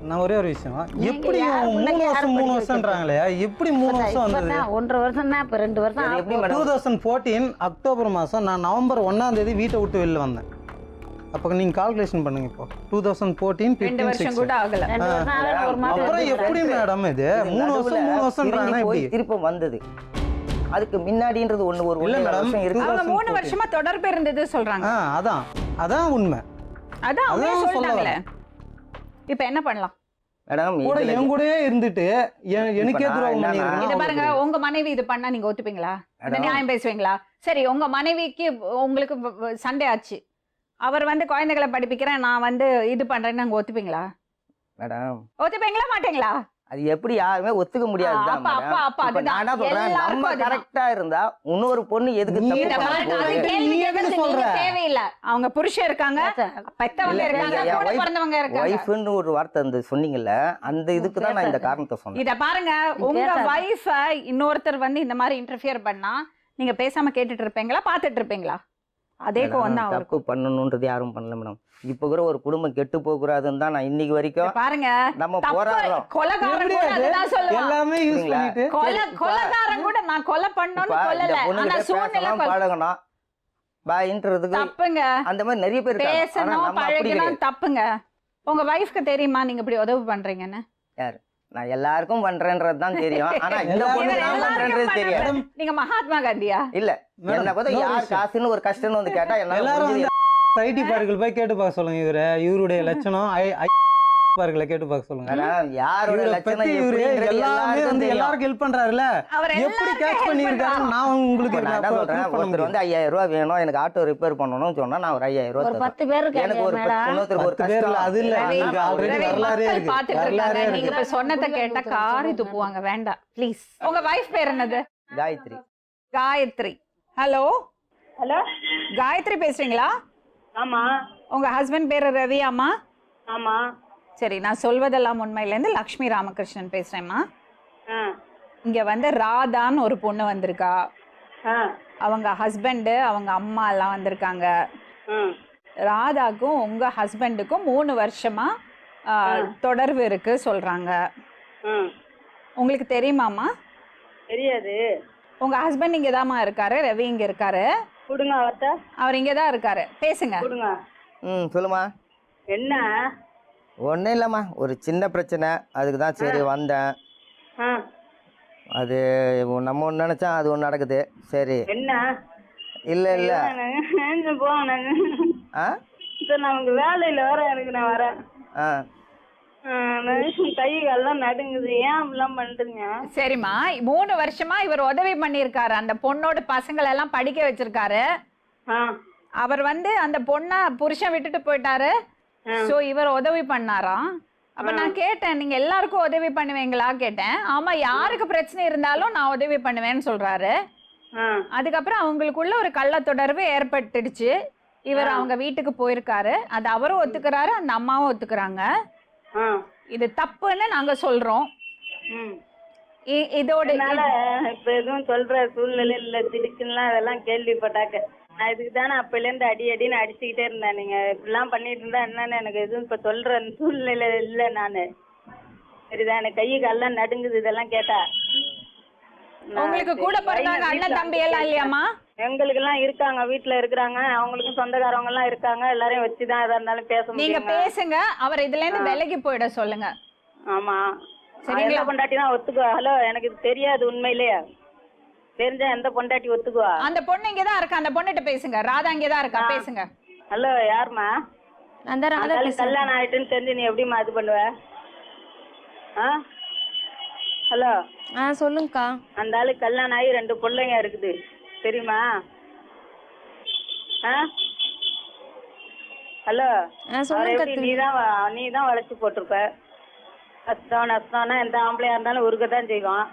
நான் ஒரே ஒரு விஷயம், எப்படி யார் 3 பிள்ளைங்க யார் வருஷம் 3 படிக்க வருஷம்ன்றாங்களே, எப்படி 3 வருஷம் வந்தது? 1.5 வருஷம் தான், இப்போ 2 வருஷம் அது எப்படி மேடம் 2014 அக்டோபர் மாதம் நான் நவம்பர் 1ஆம் தேதி வீட்டை விட்டு வெளில வந்தேன். அப்போ நீங்கள் கால்குலேஷன் பண்ணுங்க. இப்போ 2014 2 15 வருஷம் கூட 16. ஆகல. 2 வருஷம் ஆகல, ஒரு மாசம் அப்புறம் எப்படி மேடம் இது 3 வருஷம் 3 வருஷம்ன்றாங்கன்னா போய் எப்படி? திருப்ப வந்தது. அதுக்கு முன்னாடின்றது ஒண்ணு ஒரு இல்ல 1 மேடம், வருஷம் இருக்கு. அவங்க 3 வருஷமா தொடர்பு இருந்தது சொல்றாங்க. அதான் உண்மை. அதான் அவங்க அதான் சொல்ல சொல்றாங்களே. இப்ப என்ன பண்ணலாம்? மேடம் கூட இதுல என் கூடயே இருந்துட்டு எனக்கே நான் துரோகம் என்னன்னா- இத பண்ணிருக்கேன். பாருங்க, உங்க மனைவி இது பண்ணா நீங்க ஒத்துப்பீங்களா? இந்த மேடம், நியாயம் பேசுவீங்களா? சரி, உங்க மனைவிக்கு உங்களுக்கு சண்டை ஆச்சு. அவர் வந்து குழந்தைகளை படிப்பிக்கிறேன், நான் வந்து இது பண்றேன்னு நாங்க ஒத்துப்பீங்களா? மேடம் ஒத்துப்பீங்களா மாட்டீங்களா? அது எப்படி யாருமே ஒத்துக்க முடியாதுதான் அப்ப மேடம். அப்ப இப்ப நான் என்ன சொல்றேன், எல்லாருக்கும் நம்ம அதுதான். கரெக்டா இருந்தா இன்னொரு பொண்ணு எதுக்கு நீ தப்பு இத பண்ண பாருங்க, அது போகுது? கேள்வி நீ கேட்கறது எதுக்கு நீங்க சொல்ற? தேவையில்ல. அவங்க புருஷன் இருக்காங்க, பெத்தவங்க இல்ல, இருக்காங்க, நீங்க என் கூட wife- பிறந்தவங்க இருக்காங்க. ஒய்ஃப்னு ஒரு வார்த்தை அந்த சொன்னீங்கல்ல, அந்த இதுக்கு தான் நான் இந்த காரணத்தை சொன்னேன். இத பாருங்க, உங்க பேசாத. வைஃப இன்னொருத்தர் வந்து இந்த மாதிரி இன்டர்ஃபியர் பண்ணா நீங்க பேசாம கேட்டுட்டு இருப்பீங்களா, பாத்துட்டு இருப்பீங்களா? அதே மேடம், கோவம் தான் தப்பு பண்ணணும்ன்றது யாரும் பண்ணல மேடம். இப்ப கூட ஒரு குடும்பம் கெட்டு போகக்கூடாதுன்னு தான் நான் இன்னைக்கு வரைக்கும் பாருங்க, நம்ம தப்பு போராடுறோம். கொலைகாரன் எப்படி கூட அது? அதுதான் சொல்லுவான். எல்லாமே யூஸ் சரிங்களா? பண்ணிட்டு கொலைகாரன் கூட நான் கொலை பண்ணணும்னு இப்ப இந்த கொல்லல, ஆனா பொண்ணுகிட்ட சூழ்நிலை பேசலாம், பழகணும், பாயின்றதுக்கு தப்புங்க. அந்த மாதிரி நிறைய பேர் இருக்காங்க. ஆனா பேசணும், நம்ம அப்படி பழகணும், கிடையாது. தப்புங்க. உங்க வைஃப்க்கு தெரியுமா நீங்க இப்படி உதவி பண்றீங்கன்னு? நான் எல்லாருக்கும் பண்றேன்றது தான் தெரியும். ஆனா இந்த எல்லாரும் பொண்ணு இவர் நான் எல்லாருக்கும் பண்றேன்றது தெரியாது. பண்ணல. நீங்க மகாத்மா காந்தியா? இல்ல மேடம், என்ன பார்த்தா இன்னொரு யார் விஷயம். காசுன்னு ஒரு கஷ்டம்னு வந்து கேட்டா என்னால எல்லாரும் முடிஞ்சது. ஐடி பார்க்குகள் போய் கேட்டு பார்க்க சொல்லுங்க. இவருடைய லட்சணம் பார்க்கல கேட்டு பார்க்க சொல்லுங்க. மேடம், யாரோட இவரை லட்சணம் பத்தி இவரு எப்படின்றது எல்லாமே எல்லாருக்கும் வந்து தெரியும். எல்லாருக்கும் ஹெல்ப் பண்றாருல்ல, அவர் எப்படி எல்லாருக்கும் கேட்ச் help பண்ணிருக்காரு பண்றாரு. நான் உங்களுக்கு இப்ப நான் என்ன proof சொல்றேன், பண்ண ஒருத்தர் வந்து முடியும். 5000 ரூபாய் வேணும், எனக்கு ஆட்டோ ரிப்பேர் பண்ணணும்னு சொன்னா நான் ஒரு 5000 ரூபாய் ஒரு தரேன். 10 பேர் எனக்கு இருக்காங்க ஒரு மேடம். இன்னொருத்தருக்கு ஒரு 10 பேர்ல கஷ்டம். அது இல்ல, ரவி, அவங்களுக்கு ஆல்ரெடி ரவி, வரலாறே மக்கள் இருக்கு. பார்த்துட்டு வரலாறே இருக்காங்க. நீங்க இருக்கு. இப்ப சொன்னதை கேட்டா காரி துப்புவாங்க. வேண்டாம் ப்ளீஸ். உங்க வைஃப் பேர் என்னது? காயத்ரி. காயத்ரி. ஹலோ ஹலோ, காயத்ரி பேசுறீங்களா? ஆமா உங்க ஹஸ்பண்ட் பேரு ரவியாமா? ஆமா. சரி, நான் சொல்வதெல்லாம் உண்மையிலேருந்து லக்ஷ்மி ராமகிருஷ்ணன் பேசுறேம்மா. ஆ இங்க வந்து ராதான்னு ஒரு பொண்ணு வந்திருக்கா. ஆ அவங்க ஹஸ்பண்டு, அவங்க அம்மா எல்லாம் வந்திருக்காங்க. ம் ராதாக்கும் உங்க ஹஸ்பண்டுக்கும் 3 வருஷமா தொடர்பு இருக்கு சொல்றாங்க. ம் உங்களுக்கு தெரியுமாம்மா? தெரியாது. உங்க ஹஸ்பண்ட் இங்கே தாம்மா இருக்காரு, ரவி இங்க இருக்காரு. கொடுங்க அவர்கிட்ட, அவர் இங்கே தான் இருக்காரு, பேசுங்க. கொடுங்க. சொல்லுமா. என்ன? ஒன்றும் இல்லைம்மா, ஒரு சின்ன பிரச்சனை, அதுக்கு தான் சரி வந்தேன். ஆ அது நம்ம ஒன்று நினச்சா அது ஒன்று நடக்குது. சரி. என்ன? இல்லை இல்லை. போனேன். ஆ சார், நான் உங்க வேலையில் வரேன், எனக்கு நான் வரேன். ஆ கை கால்லாம் நடுங்குது, ஏன் அப்படிலாம் பண்ணுறீங்க? சரிம்மா, 3 வருஷமா இவர் உதவி பண்ணியிருக்காரு, அந்த பொண்ணோட பசங்களை எல்லாம் படிக்க வச்சிருக்காரு. ஆ அவர் வந்து அந்த பொண்ணை புருஷன் விட்டுட்டு போயிட்டாரு. ஸோ இவர் உதவி பண்ணாராம். அப்ப நான் கேட்டேன், நீங்க எல்லாருக்கும் உதவி பண்ணுவீங்களா கேட்டேன். ஆமா, யாருக்கு பிரச்சனை இருந்தாலும் நான் உதவி பண்ணுவேன்னு சொல்றாரு. ஆ அதுக்கப்புறம் அவங்களுக்குள்ள ஒரு கள்ள தொடர்பு ஏற்பட்டுடுச்சு. இவர் அவங்க வீட்டுக்கு போயிருக்காரு, அது அவரும் ஒத்துக்கிறாரு, அந்த அம்மாவும் ஒத்துக்கிறாங்க. ஆ இது தப்புன்னு நாங்க சொல்றோம். ம் இதோட என்னால இப்ப எதுவும் சொல்ற சூழ்நிலை இல்ல. திடுக்குலாம் அதெல்லாம் கேள்விப்பட்டாக்க நான் இதுக்கு தானே அப்பையிலேருந்து அடின்னு அடிச்சுக்கிட்டே இருந்தேன். நீங்க இப்படிலாம் பண்ணிட்டு இருந்தா என்னன்னு எனக்கு எதுவும் இப்ப சொல்ற சூழ்நிலை இல்லை நானு. சரிதான், எனக்கு கை கால்லாம் நடுங்குது இதெல்லாம் கேட்டா. உங்களுக்கு கூட பிறந்தவங்க அண்ணன் தம்பி எல்லாம் இல்லையாம்மா? எங்களுக்கு எல்லாம் இருக்காங்க, வீட்டுல இருக்கிறாங்க, அவங்களுக்கும் சொந்தக்காரவங்க எல்லாம் இருக்காங்க. எல்லாரையும் வச்சுதான் எதா இருந்தாலும் பேச நீங்க முடியும். பேசுங்க, அவர் இதுல இருந்து விலகி போயிட சொல்லுங்க. ஆமா, சரிங்களா? எந்த பொண்டாட்டி தான் ஒத்துக்குவா? ஹலோ, எனக்கு இது தெரியாது உண்மையிலேயே. தெரிஞ்சா எந்த பொண்டாட்டி ஒத்துக்குவா? அந்த பொண்ணு இங்கதான் இருக்கா, அந்த பொண்ணுகிட்ட பேசுங்க. ராதா இங்கதான் இருக்கா, பேசுங்க. ஹலோ, யாருமா? அந்த ராதா அந்த ஆளு பேசுறேன். கல்யாணம் ஆயிட்டுன்னு தெரிஞ்சு நீ எப்படிமா இது பண்ணுவ? ஆ ஹலோ, சொல்லுங்கக்கா. அந்த ஆளுக்கு கல்யாணம் ஆகி 2 பிள்ளைங்க இருக்குது, தெரியுமா? ஆ ஹலோ, சொல்லுங்க. நீ தான் வளைச்சு போட்டிருப்ப. கஷ்டம் நஷ்டம்னா எந்த ஆம்பளையா இருந்தாலும் உருக்கத்தான் செய்வோம்.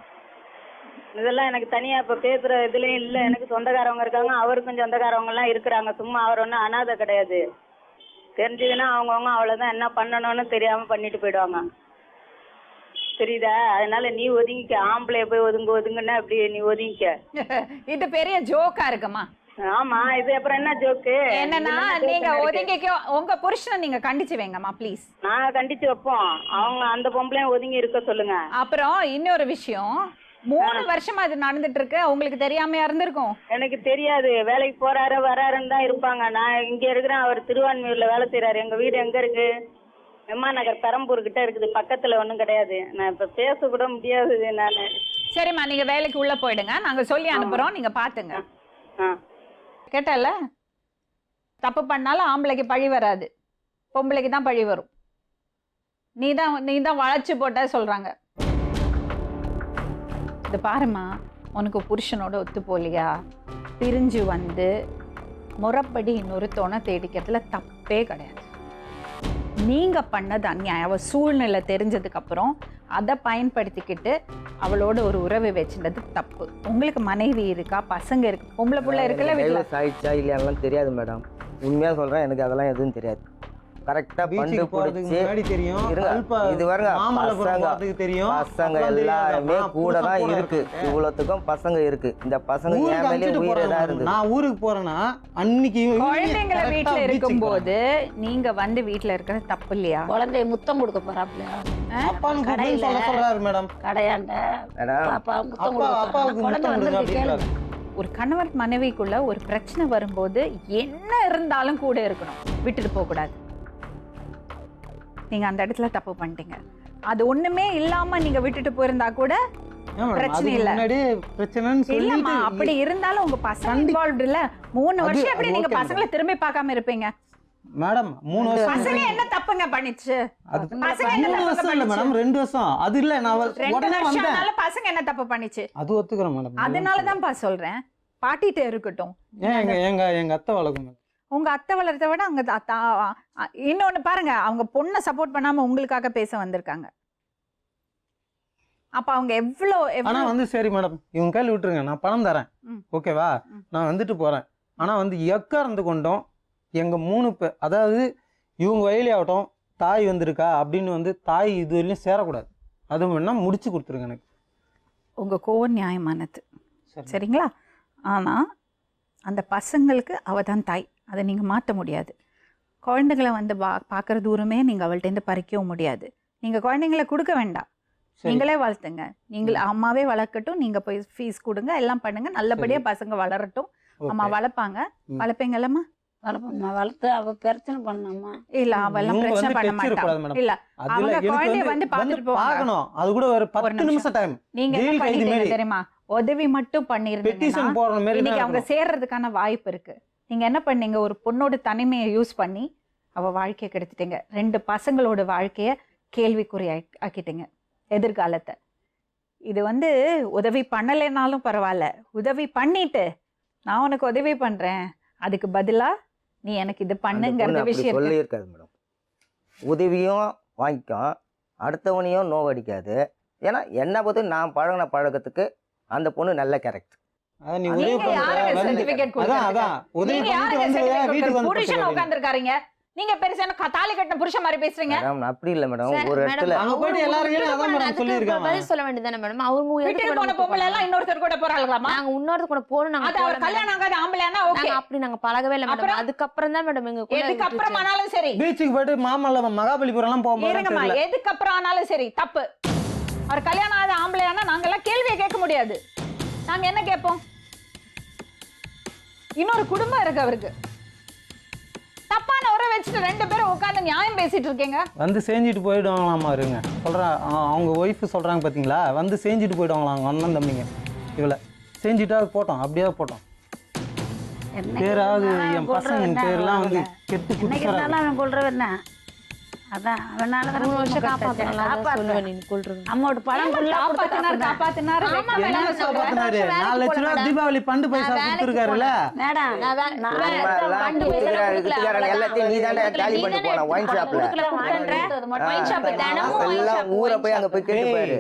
இதெல்லாம் எனக்கு தனியா இப்ப பேசுற இதுலயும் இல்ல. எனக்கு சொந்தக்காரவங்க இருக்காங்க, அவருக்கும் சொந்தக்காரவங்க எல்லாம் இருக்கிறாங்க. சும்மா அவர் ஒன்றும் அனாதை கிடையாது. தெரிஞ்சதுன்னா அவங்கவுங்க அவ்வளவுதான், என்ன பண்ணணும்னு தெரியாம பண்ணிட்டு போயிடுவாங்க. தெரியுதா? அதனால நீ ஒதுங்கிக்க. ஆம்பளைய போய் ஒதுங்குன்னா அப்படி நீ ஒதுங்கிக்க. இது பெரிய ஜோக்கா இருக்குமா? ஆமா, இது அப்புறம் என்ன ஜோக்கு? என்னன்னா நீங்க ஒதுங்கிக்க, உங்க புருஷனை நீங்க கண்டிச்சு வைங்கம்மா ப்ளீஸ். நாங்க கண்டிச்சு வைப்போம், அவங்க அந்த பொம்பளையும் ஒதுங்கி இருக்க சொல்லுங்க. அப்புறம் இன்னொரு விஷயம், 3 வருஷமா இது நடந்துட்டு இருக்கு, உங்களுக்கு தெரியாமையா இருந்திருக்கும்? எனக்கு தெரியாது. வேலைக்கு போறாரு வராருன்னு தான் இருப்பாங்க. நான் இங்க இருக்கிறேன், அவர் திருவான்மையூர்ல வேலை செய்யறாரு. எங்க வீடு எங்க இருக்கு? எம்மா நகர், பெரம்பூர் கிட்ட இருக்குது, பக்கத்துல ஒண்ணும் கிடையாது. நான் இப்ப பேச கூட முடியாது நானு. சரிம்மா, நீங்க வேலைக்கு உள்ள போயிடுங்க, நாங்க சொல்லி அனுப்புறோம், நீங்க பாத்துங்க. கேட்டல, தப்பு பண்ணாலும் ஆம்பளைக்கு பழி வராது, பொம்பளைக்கு தான் பழி வரும். நீ தான் வளைச்சு போட்ட சொல்றாங்க. இது பாருமா, உனக்கு புருஷனோட ஒத்து போலியா, பிரிஞ்சு வந்து முறைப்படி இன்னொரு துணை தேடிக்கிறதுல தப்பே கிடையாது. நீங்க பண்ணது அநியாயம். அவ சூழ்நிலை தெரிஞ்சதுக்கு அப்புறம் அதை பயன்படுத்திக்கிட்டு அவளோட ஒரு உறவை வச்சுனது தப்பு. உங்களுக்கு மனைவி இருக்கா, பசங்க இருக்கு, பொம்பளை புள்ள இருக்குல்ல வீட்டுல? ஆயிடுச்சா இல்லையாலாம் தெரியாது மேடம், உண்மையா சொல்றேன். எனக்கு அதெல்லாம் எதுவும் தெரியாது. கரெக்டா பண்டு போடுச்சு தெரியும். இது வரைங்க பசங்க எல்லாருமே கூட தான் இருக்கு. இவ்வளவுக்கும் பசங்க இருக்கு. இந்த பசங்க என் மேலே உயிரா இருந்து நான் ஊருக்கு போறேன்னா அன்னைக்கு குழந்தைங்களை வீட்டுல இருக்கும் போது நீங்க வந்து வீட்டுல இருக்கிறது தப்பு இல்லையா? குழந்தைய முத்தம் கொடுக்க போறாப்ல, அப்பான்னு சொல்றாரு மேடம். கடையாண்ட அப்பாவுக்கு முத்தம் கொடுங்க அப்படின்றாரு. ஒரு கணவர் மனைவிக்குள்ள ஒரு பிரச்சனை வரும்போது என்ன இருந்தாலும் கூட இருக்கணும், விட்டுட்டு போக கூடாது. நீங்க அந்த இடத்துல தப்பு பண்ணிட்டீங்க. அது ஒண்ணுமே இல்லாம நீங்க விட்டுட்டு போயிருந்தா கூட பிரச்சனை இல்ல. இல்லம்மா, அப்படி இருந்தாலும் உங்க பசங்க இன்வால்வ் இல்ல. 3 வருஷம் எப்படி நீங்க பசங்களை திரும்பி பார்க்காம இருப்பீங்க மேடம்? 3 வருஷம் பசங்க என்ன தப்புங்க பண்ணிச்சு? பசங்க என்ன தப்பு இல்ல மேடம், 2 வருஷம். அது இல்ல, நான் உடனே வந்தேன். பசங்க என்ன தப்பு பண்ணிச்சு? அது ஒத்துக்கிறேன் மேடம். அதனால தான் சொல்றேன், பாட்டிட்டே இருக்கட்டும். எங்க அத்தை வளர்க்கும். உங்க அத்தை வளர்த்த விட அங்க இன்னொன்னு பாருங்க, அவங்க பொண்ணை சப்போர்ட் பண்ணாம உங்களுக்காக பேச வந்திருக்காங்க. அப்ப அவங்க ஆனா வந்து சரி மேடம், இவங்க கையில் விட்டுருங்க, நான் பணம் தரேன், ஓகேவா, நான் வந்துட்டு போறேன். ஆனா வந்து இருந்து கொண்டோம் எங்க 3 பேர், அதாவது இவங்க வயலியாகட்டும், தாய் வந்திருக்கா அப்படின்னு வந்து தாய் இது வரையும் சேரக்கூடாது. அது வேணா முடிச்சு கொடுத்துருங்க எனக்கு. உங்க கோவம் நியாயமானது, சரிங்களா? ஆனா அந்த பசங்களுக்கு அவ தான் தாய், அதை நீங்கள் மாற்ற முடியாது. குழந்தைங்களை வந்து பார்க்குற தூரமே நீங்கள் அவள்கிட்ட பறிக்கவும் முடியாது. நீங்கள் குழந்தைங்களை கொடுக்க வேண்டாம், நீங்களே வளர்த்துங்க. நீங்களே அம்மாவே வளர்க்கட்டும், நீங்கள் போய் ஃபீஸ் கொடுங்க, எல்லாம் பண்ணுங்க, நல்லபடியாக பசங்க வளரட்டும். அம்மா வளர்ப்பாங்க. வளர்ப்பீங்களம்மா? வளர்ப்போம்மா, வளர்த்து அவ பிரச்சனை பண்ணாமா? இல்ல, அவெல்லாம் பிரச்சனை பண்ண மாட்டாங்க. இல்ல, அவங்க குழந்தைய வந்து பார்த்துட்டு போவாங்க. அது கூட ஒரு 10 நிமிஷம் டைம். நீங்க என்ன பண்ணிட்டீங்க தெரியுமா? உதவி மட்டும் பண்ணிருந்தீங்கன்னா இன்னைக்கு அவங்க சேர்றதுக்கான வாய்ப்பு இருக்கு. நீங்க என்ன பண்ணீங்க? ஒரு பொண்ணோட தனிமையை யூஸ் பண்ணி அவ வாழ்க்கையை கெடுத்துட்டீங்க. 2 பசங்களோட வாழ்க்கைய கேள்விக்குறி ஆக்கிட்டீங்க, எதிர்காலத்தை. இது வந்து உதவி பண்ணலைனாலும் பரவாயில்ல, உதவி பண்ணிட்டு நான் உனக்கு உதவி பண்றேன், அதுக்கு பதிலா நீ எனக்கு இது பண்ணுங்கிற விஷயம் சொல்லி இருக்காது மேடம். உதவியும் வாங்கிக்கும், அடுத்தவனையும் நோவடிக்காது. ஏன்னா என்ன பொறுத்து நான் பழகின பழக்கத்துக்கு அந்த பொண்ணு நல்ல கேரக்டர். உட்கார்ந்துருக்காருங்க, நீங்க பெருசா தாலி கட்டின புருஷன் மாதிரி பேசுறீங்க. அப்படி இல்ல மேடம், ஒரு இடத்துல பதில் சொல்ல வேண்டியதானே மேடம்? அவங்க வீட்டுக்கு போன பொம்பளை எல்லாம் இன்னொருத்தர் கூட போறாங்களாமா? நாங்க இன்னொருத்தர் கூட போறோம். அது அவர் கல்யாணம் ஆகாத ஆம்பளைனா ஓகே, அப்படி நாங்க பழகவே இல்ல மேடம். அதுக்கப்புறம் தான் மேடம் எங்க எதுக்கு அப்புறம் ஆனாலும் சரி, பீச்சுக்கு போயிட்டு மாமல்ல மகாபலிபுரம் எல்லாம் போகும்போது எதுக்கு அப்புறம் ஆனாலும் சரி தப்பு. அவர் கல்யாணம் ஆகாத ஆம்பளைனா நாங்க எல்லாம் கேள்வியை கேட்க முடியாது. நாங்க என்ன கேட்போம்? இன்னொரு குடும்பம் இருக்கு அவருக்கு. தப்பான உரை வச்சுட்டு 2 பேரும் உட்கார்ந்து நியாயம் பேசிட்டு இருக்கீங்க. வந்து செஞ்சுட்டு போயிடுவாங்களாமா இருங்க சொல்றேன். அவங்க ஒய்ஃப் சொல்றாங்க பாத்தீங்களா, வந்து செஞ்சுட்டு போயிடுவாங்களாம் அவங்க அண்ணன் தம்பிங்க. இவளை செஞ்சுட்டா போட்டோம், அப்படியே போட்டோம். பேராவது என் பசங்க பேர்லாம் வந்து கெட்டு அவன் கொள்றவன் அதான் அவனால 3 வருஷம் காப்பாத்தலாம் காப்பாற்றலாம் சொல்லுவேன் நீ கொள்றது. அம்மோட பணம் ஃபுல்லா காப்பாத்தினாரு என்ன காப்பாத்தினாரு? 4 லட்ச ரூபா தீபாவளி பண்டு பைசா கொடுத்துருக்காருல்ல. மேடம் எல்லாத்தையும் நீ தானே காலி பண்ணி போன ஒயின் ஷாப்ல. எல்லாம் ஊரை போய் அங்க போய் கேட்டு பாரு.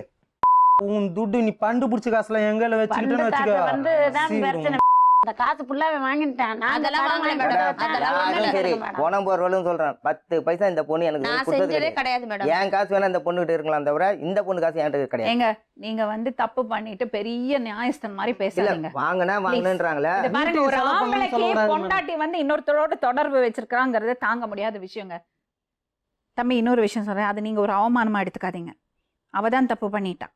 உன் துட்டு நீ பண்டு பிடிச்ச காசுல எங்களை வச்சுக்கிட்டேன்னு வச்சுக்கோ. வந்து தான் பிரச்சனை. அந்த காசு ஃபுல்லாவே வாங்கிட்டான். அதெல்லாம் வாங்கல மேடம். அதெல்லாம் வாங்கல. சரி பணம் போறவளும் சொல்றேன் 10 பைசா இந்த பொண்ணு எனக்கு நான் கொடுத்தது செஞ்சதே கிடையாது. கிடையாது மேடம். என் காசு வேணா இந்த பொண்ணுகிட்ட இருக்கலாம் தவிர இந்த பொண்ணு காசு என்கிட்ட கிடையாது. ஏங்க நீங்க வந்து தப்பு பண்ணிட்டு பெரிய நியாயஸ்தன் மாதிரி இல்ல பேசாதீங்க. வாங்கினாங்களே. இது பாருங்க, ஒரு ஆம்பளைக்கு பொண்டாட்டி வந்து இன்னொருத்தரோட தொடர்பு வச்சிருக்காங்கிறது தாங்க முடியாத விஷயங்க. தம்பி இன்னொரு விஷயம் சொல்றேன், அது நீங்க ஒரு அவமானமா எடுத்துக்காதீங்க. அவ தான் தப்பு பண்ணிட்டா.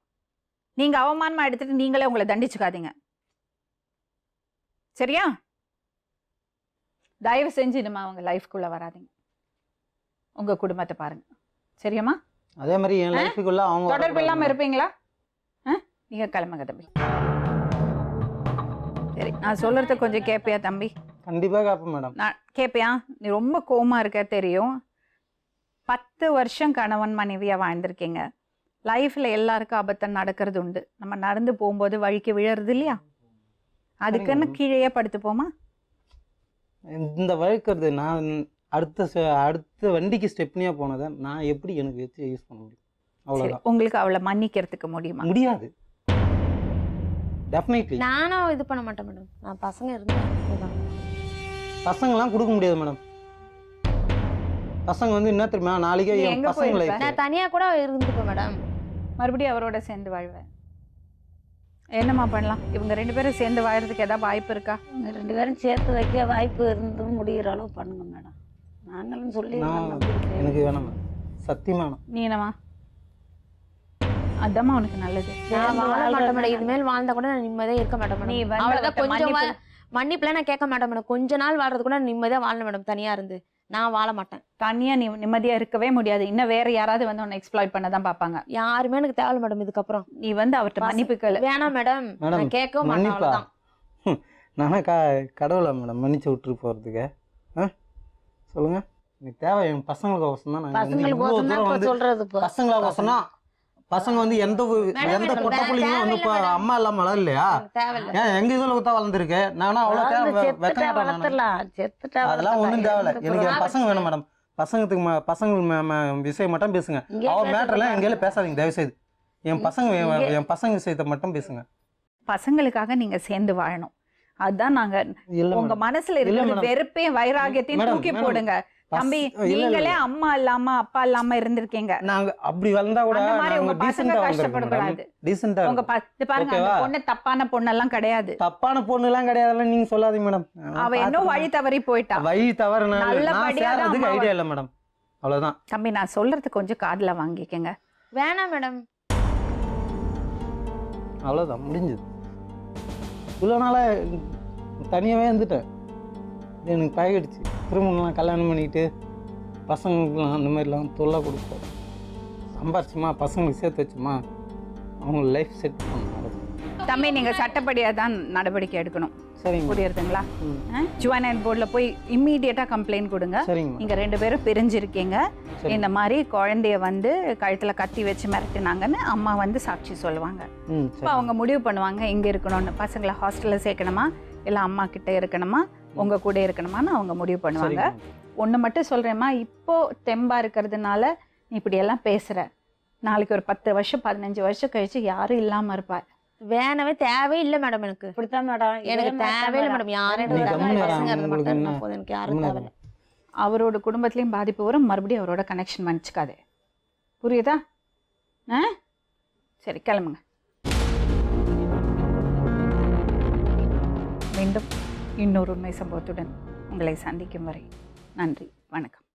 நீங்க அவமானமா எடுத்துட்டு நீங்களே உங்களை தண்டிச்சுக்காதீங்க, சரியா? தயவு செஞ்சு இனிமே அவங்க லைஃப்குள்ள வராதீங்க. உங்க குடும்பத்தை பாருங்க, சரியாம்மா? அதே மாதிரி என் லைஃபுக்குள்ள அவங்க தொடர்பு இல்லாம இருப்பீங்களா? நீங்க கிளம்புங்க தம்பி. சரி, நான் சொல்றத கொஞ்சம் கேட்பியா தம்பி? கண்டிப்பா கேட்பேன் மேடம். நான் கேட்பியா? நீ ரொம்ப கோவமா இருக்க தெரியும். 10 வருஷம் கணவன் மனைவியா வாழ்ந்திருக்கீங்க. லைஃப்ல எல்லாருக்கும் அபத்தம் நடக்கிறது உண்டு. நம்ம நடந்து போகும்போது வழிக்கு விழறது இல்லையா? அதுக்குன்னு கீழே படுத்துப்போமா? இந்த வழக்கிறது நான் அடுத்த வண்டிக்கு ஸ்டெப்னியா போனதை நான் எப்படி எனக்கு வச்சு யூஸ் பண்ண முடியும்? அவ்வளவுதான். உங்களுக்கு அவளை மன்னிக்கிறதுக்கு முடியுமா? முடியாது. டெஃபினெட்லி நானும் இது பண்ண மாட்டேன் மேடம். நான் பசங்க இருந்தா பசங்களாம் கொடுக்க முடியாது மேடம். பசங்க வந்து என்ன தெரியுமா, நாளைக்கே நீ என் எங்க பசங்க போயிருப்ப? லைஃப் நான் தனியா கூட இருந்துப்பேன் மேடம். மறுபடியும் அவரோட சேர்ந்து வாழ்வேன். என்னம்மா பண்ணலாம்? இவங்க 2 பேரும் சேர்ந்து வாழறதுக்கு ஏதாவது வாய்ப்பு இருக்கா? 2 பேரும் சேர்த்து வைக்க வாய்ப்பு இருந்து முடிகிற அளவு பண்ணுங்க மேடம். நாங்களும் சொல்லி எனக்கு வேணாம் மேடம், சத்தியமா வேணாம். நீ என்னம்மா? அதாம்மா உனக்கு நல்லது. நான் வாழ மாட்டேன் மேடம். இனிமேல் வாழ்ந்தா கூட நான் நிம்மதியா இருக்க மாட்டேன் நீ மேடம். வந்து அவ்வளவுதான். அவர்ட்ட கொஞ்சம் மன்னிப்புலாம் நான் கேட்க மாட்டேன் மேடம். கொஞ்ச நாள் வாழ்றது கூட நிம்மதியா வாழணும் மேடம். தனியா இருந்து நான் வாழ மாட்டேன். தனியா நீ நிம்மதியா இருக்கவே முடியாது. இன்னும் வேற யாராவது வந்து உன்னை எக்ஸ்ப்ளாய்ட் பண்ணதான் பாப்பாங்க. யாருமே எனக்கு தேவை மேடம். இதுக்கப்புறம் நீ வந்து அவர்கிட்ட மன்னிப்பு கேளு. வேணாம் மேடம். நான் கேட்கவும் மாட்டேன். மன்னிப்பா? நானே கடவுளா மேடம் மன்னிச்சு விட்டுரு போறதுக்கு? சொல்லுங்க. எனக்கு தேவை என் பசங்களுக்கு அவசரம் தான். பசங்களுக்கு சொல்றது பசங்களுக்கு அவசரம் தான். பசங்க வந்து எந்த பொட்ட புள்ளிங்களும் வந்து இப்போ அம்மா இல்லாம வளரலையா? ஏன் எங்க இதுல ஊத்தா வளர்ந்துருக்கு? நானும் அவ்வளவு அதெல்லாம் ஒண்ணும் தேவையில்ல. எனக்கு என் பசங்க வேணும் மேடம். பசங்க விஷயம் மட்டும் பேசுங்க. அவன் மேட்டர்லாம் எங்கேயும் பேசாதீங்க தயவு செய்து. என் பசங்க விஷயத்தை மட்டும் பேசுங்க. பசங்களுக்காக நீங்க சேர்ந்து வாழணும். அதுதான் நாங்க உங்க மனசுல இருக்கிற வெறுப்பையும் வைராகியத்தையும் தூக்கி போடுங்க. தம்பி, நீங்களே அம்மா இல்லாம அப்பா இல்லாம இருந்திருக்கீங்க. நாங்க அப்படி வளர்ந்தா கூட உங்க பசங்க கஷ்டப்படக்கூடாது. உங்க பாருங்க, அந்த பொண்ணு தப்பான பொண்ணு எல்லாம் கிடையாது. தப்பான பொண்ணு எல்லாம் கிடையாது நீங்க சொல்லாதீங்க மேடம். அவ இன்னும் வழி தவறி போயிட்டா. வழி தவறுனதுக்கு ஐடியா இல்ல மேடம். அவ்வளவுதான். தம்பி, நான் சொல்றது கொஞ்சம் காதுல வாங்கிக்கங்க. வேணாம் மேடம். அவ்வளவுதான், முடிஞ்சது. இவ்வளவு நாளா தனியாவே இருந்துட்டேன். எனக்கு பழகிடுச்சு. திருமணம்லாம் கல்யாணம் பண்ணிட்டு பசங்களுக்குலாம் அந்த மாதிரிலாம் தொல்லை கொடுப்போம். சம்பாரிச்சுமா பசங்களுக்கு சேர்த்து வச்சுமா அவங்க லைஃப் செட் பண்ணணும். தம்பி, நீங்க சட்டப்படியாக தான் நடவடிக்கை எடுக்கணும். சரிங்க. புரியுதுங்களா? ஜுவனைல் போர்டில் போய் இம்மீடியட்டா கம்ப்ளைண்ட் கொடுங்க. சரிங்க. நீங்க 2 பேரும் பிரிஞ்சிருக்கீங்க. இந்த மாதிரி குழந்தைய வந்து கழுத்துல கத்தி வச்சு மிரட்டினாங்கன்னு அம்மா வந்து சாட்சி சொல்லுவாங்க. இப்போ அவங்க முடிவு பண்ணுவாங்க எங்க இருக்கணும்னு. பசங்களை ஹாஸ்டல்ல சேர்க்கணுமா இல்லை அம்மா கிட்ட இருக்கணுமா உங்க கூட இருக்கணுமான்னு அவங்க முடிவு பண்ணுவாங்க. ஒன்று மட்டும் சொல்றேம்மா, இப்போ தெம்பா இருக்கிறதுனால நீ இப்படி எல்லாம் பேசுற. நாளைக்கு ஒரு 10 வருஷம் 15 வருஷம் கழிச்சு யாரும் இல்லாம இருப்பா. வேணவே தேவையே இல்லை மேடம். எனக்கு இப்படித்தான் மேடம். எனக்கு தேவையில்லை மேடம். யாரும் பசங்க இருந்து மட்டும் போதும். எனக்கு யாரும் தேவையில்லை. அவரோட குடும்பத்திலையும் பாதிப்பு வரும். மறுபடியும் அவரோட கனெக்ஷன் பண்ணிச்சுக்காதே. புரியுதா? சரி, கிளம்புங்க. மீண்டும் இன்னொரு உண்மை சம்பவத்துடன் உங்களை சந்திக்கும் வரை நன்றி, வணக்கம்.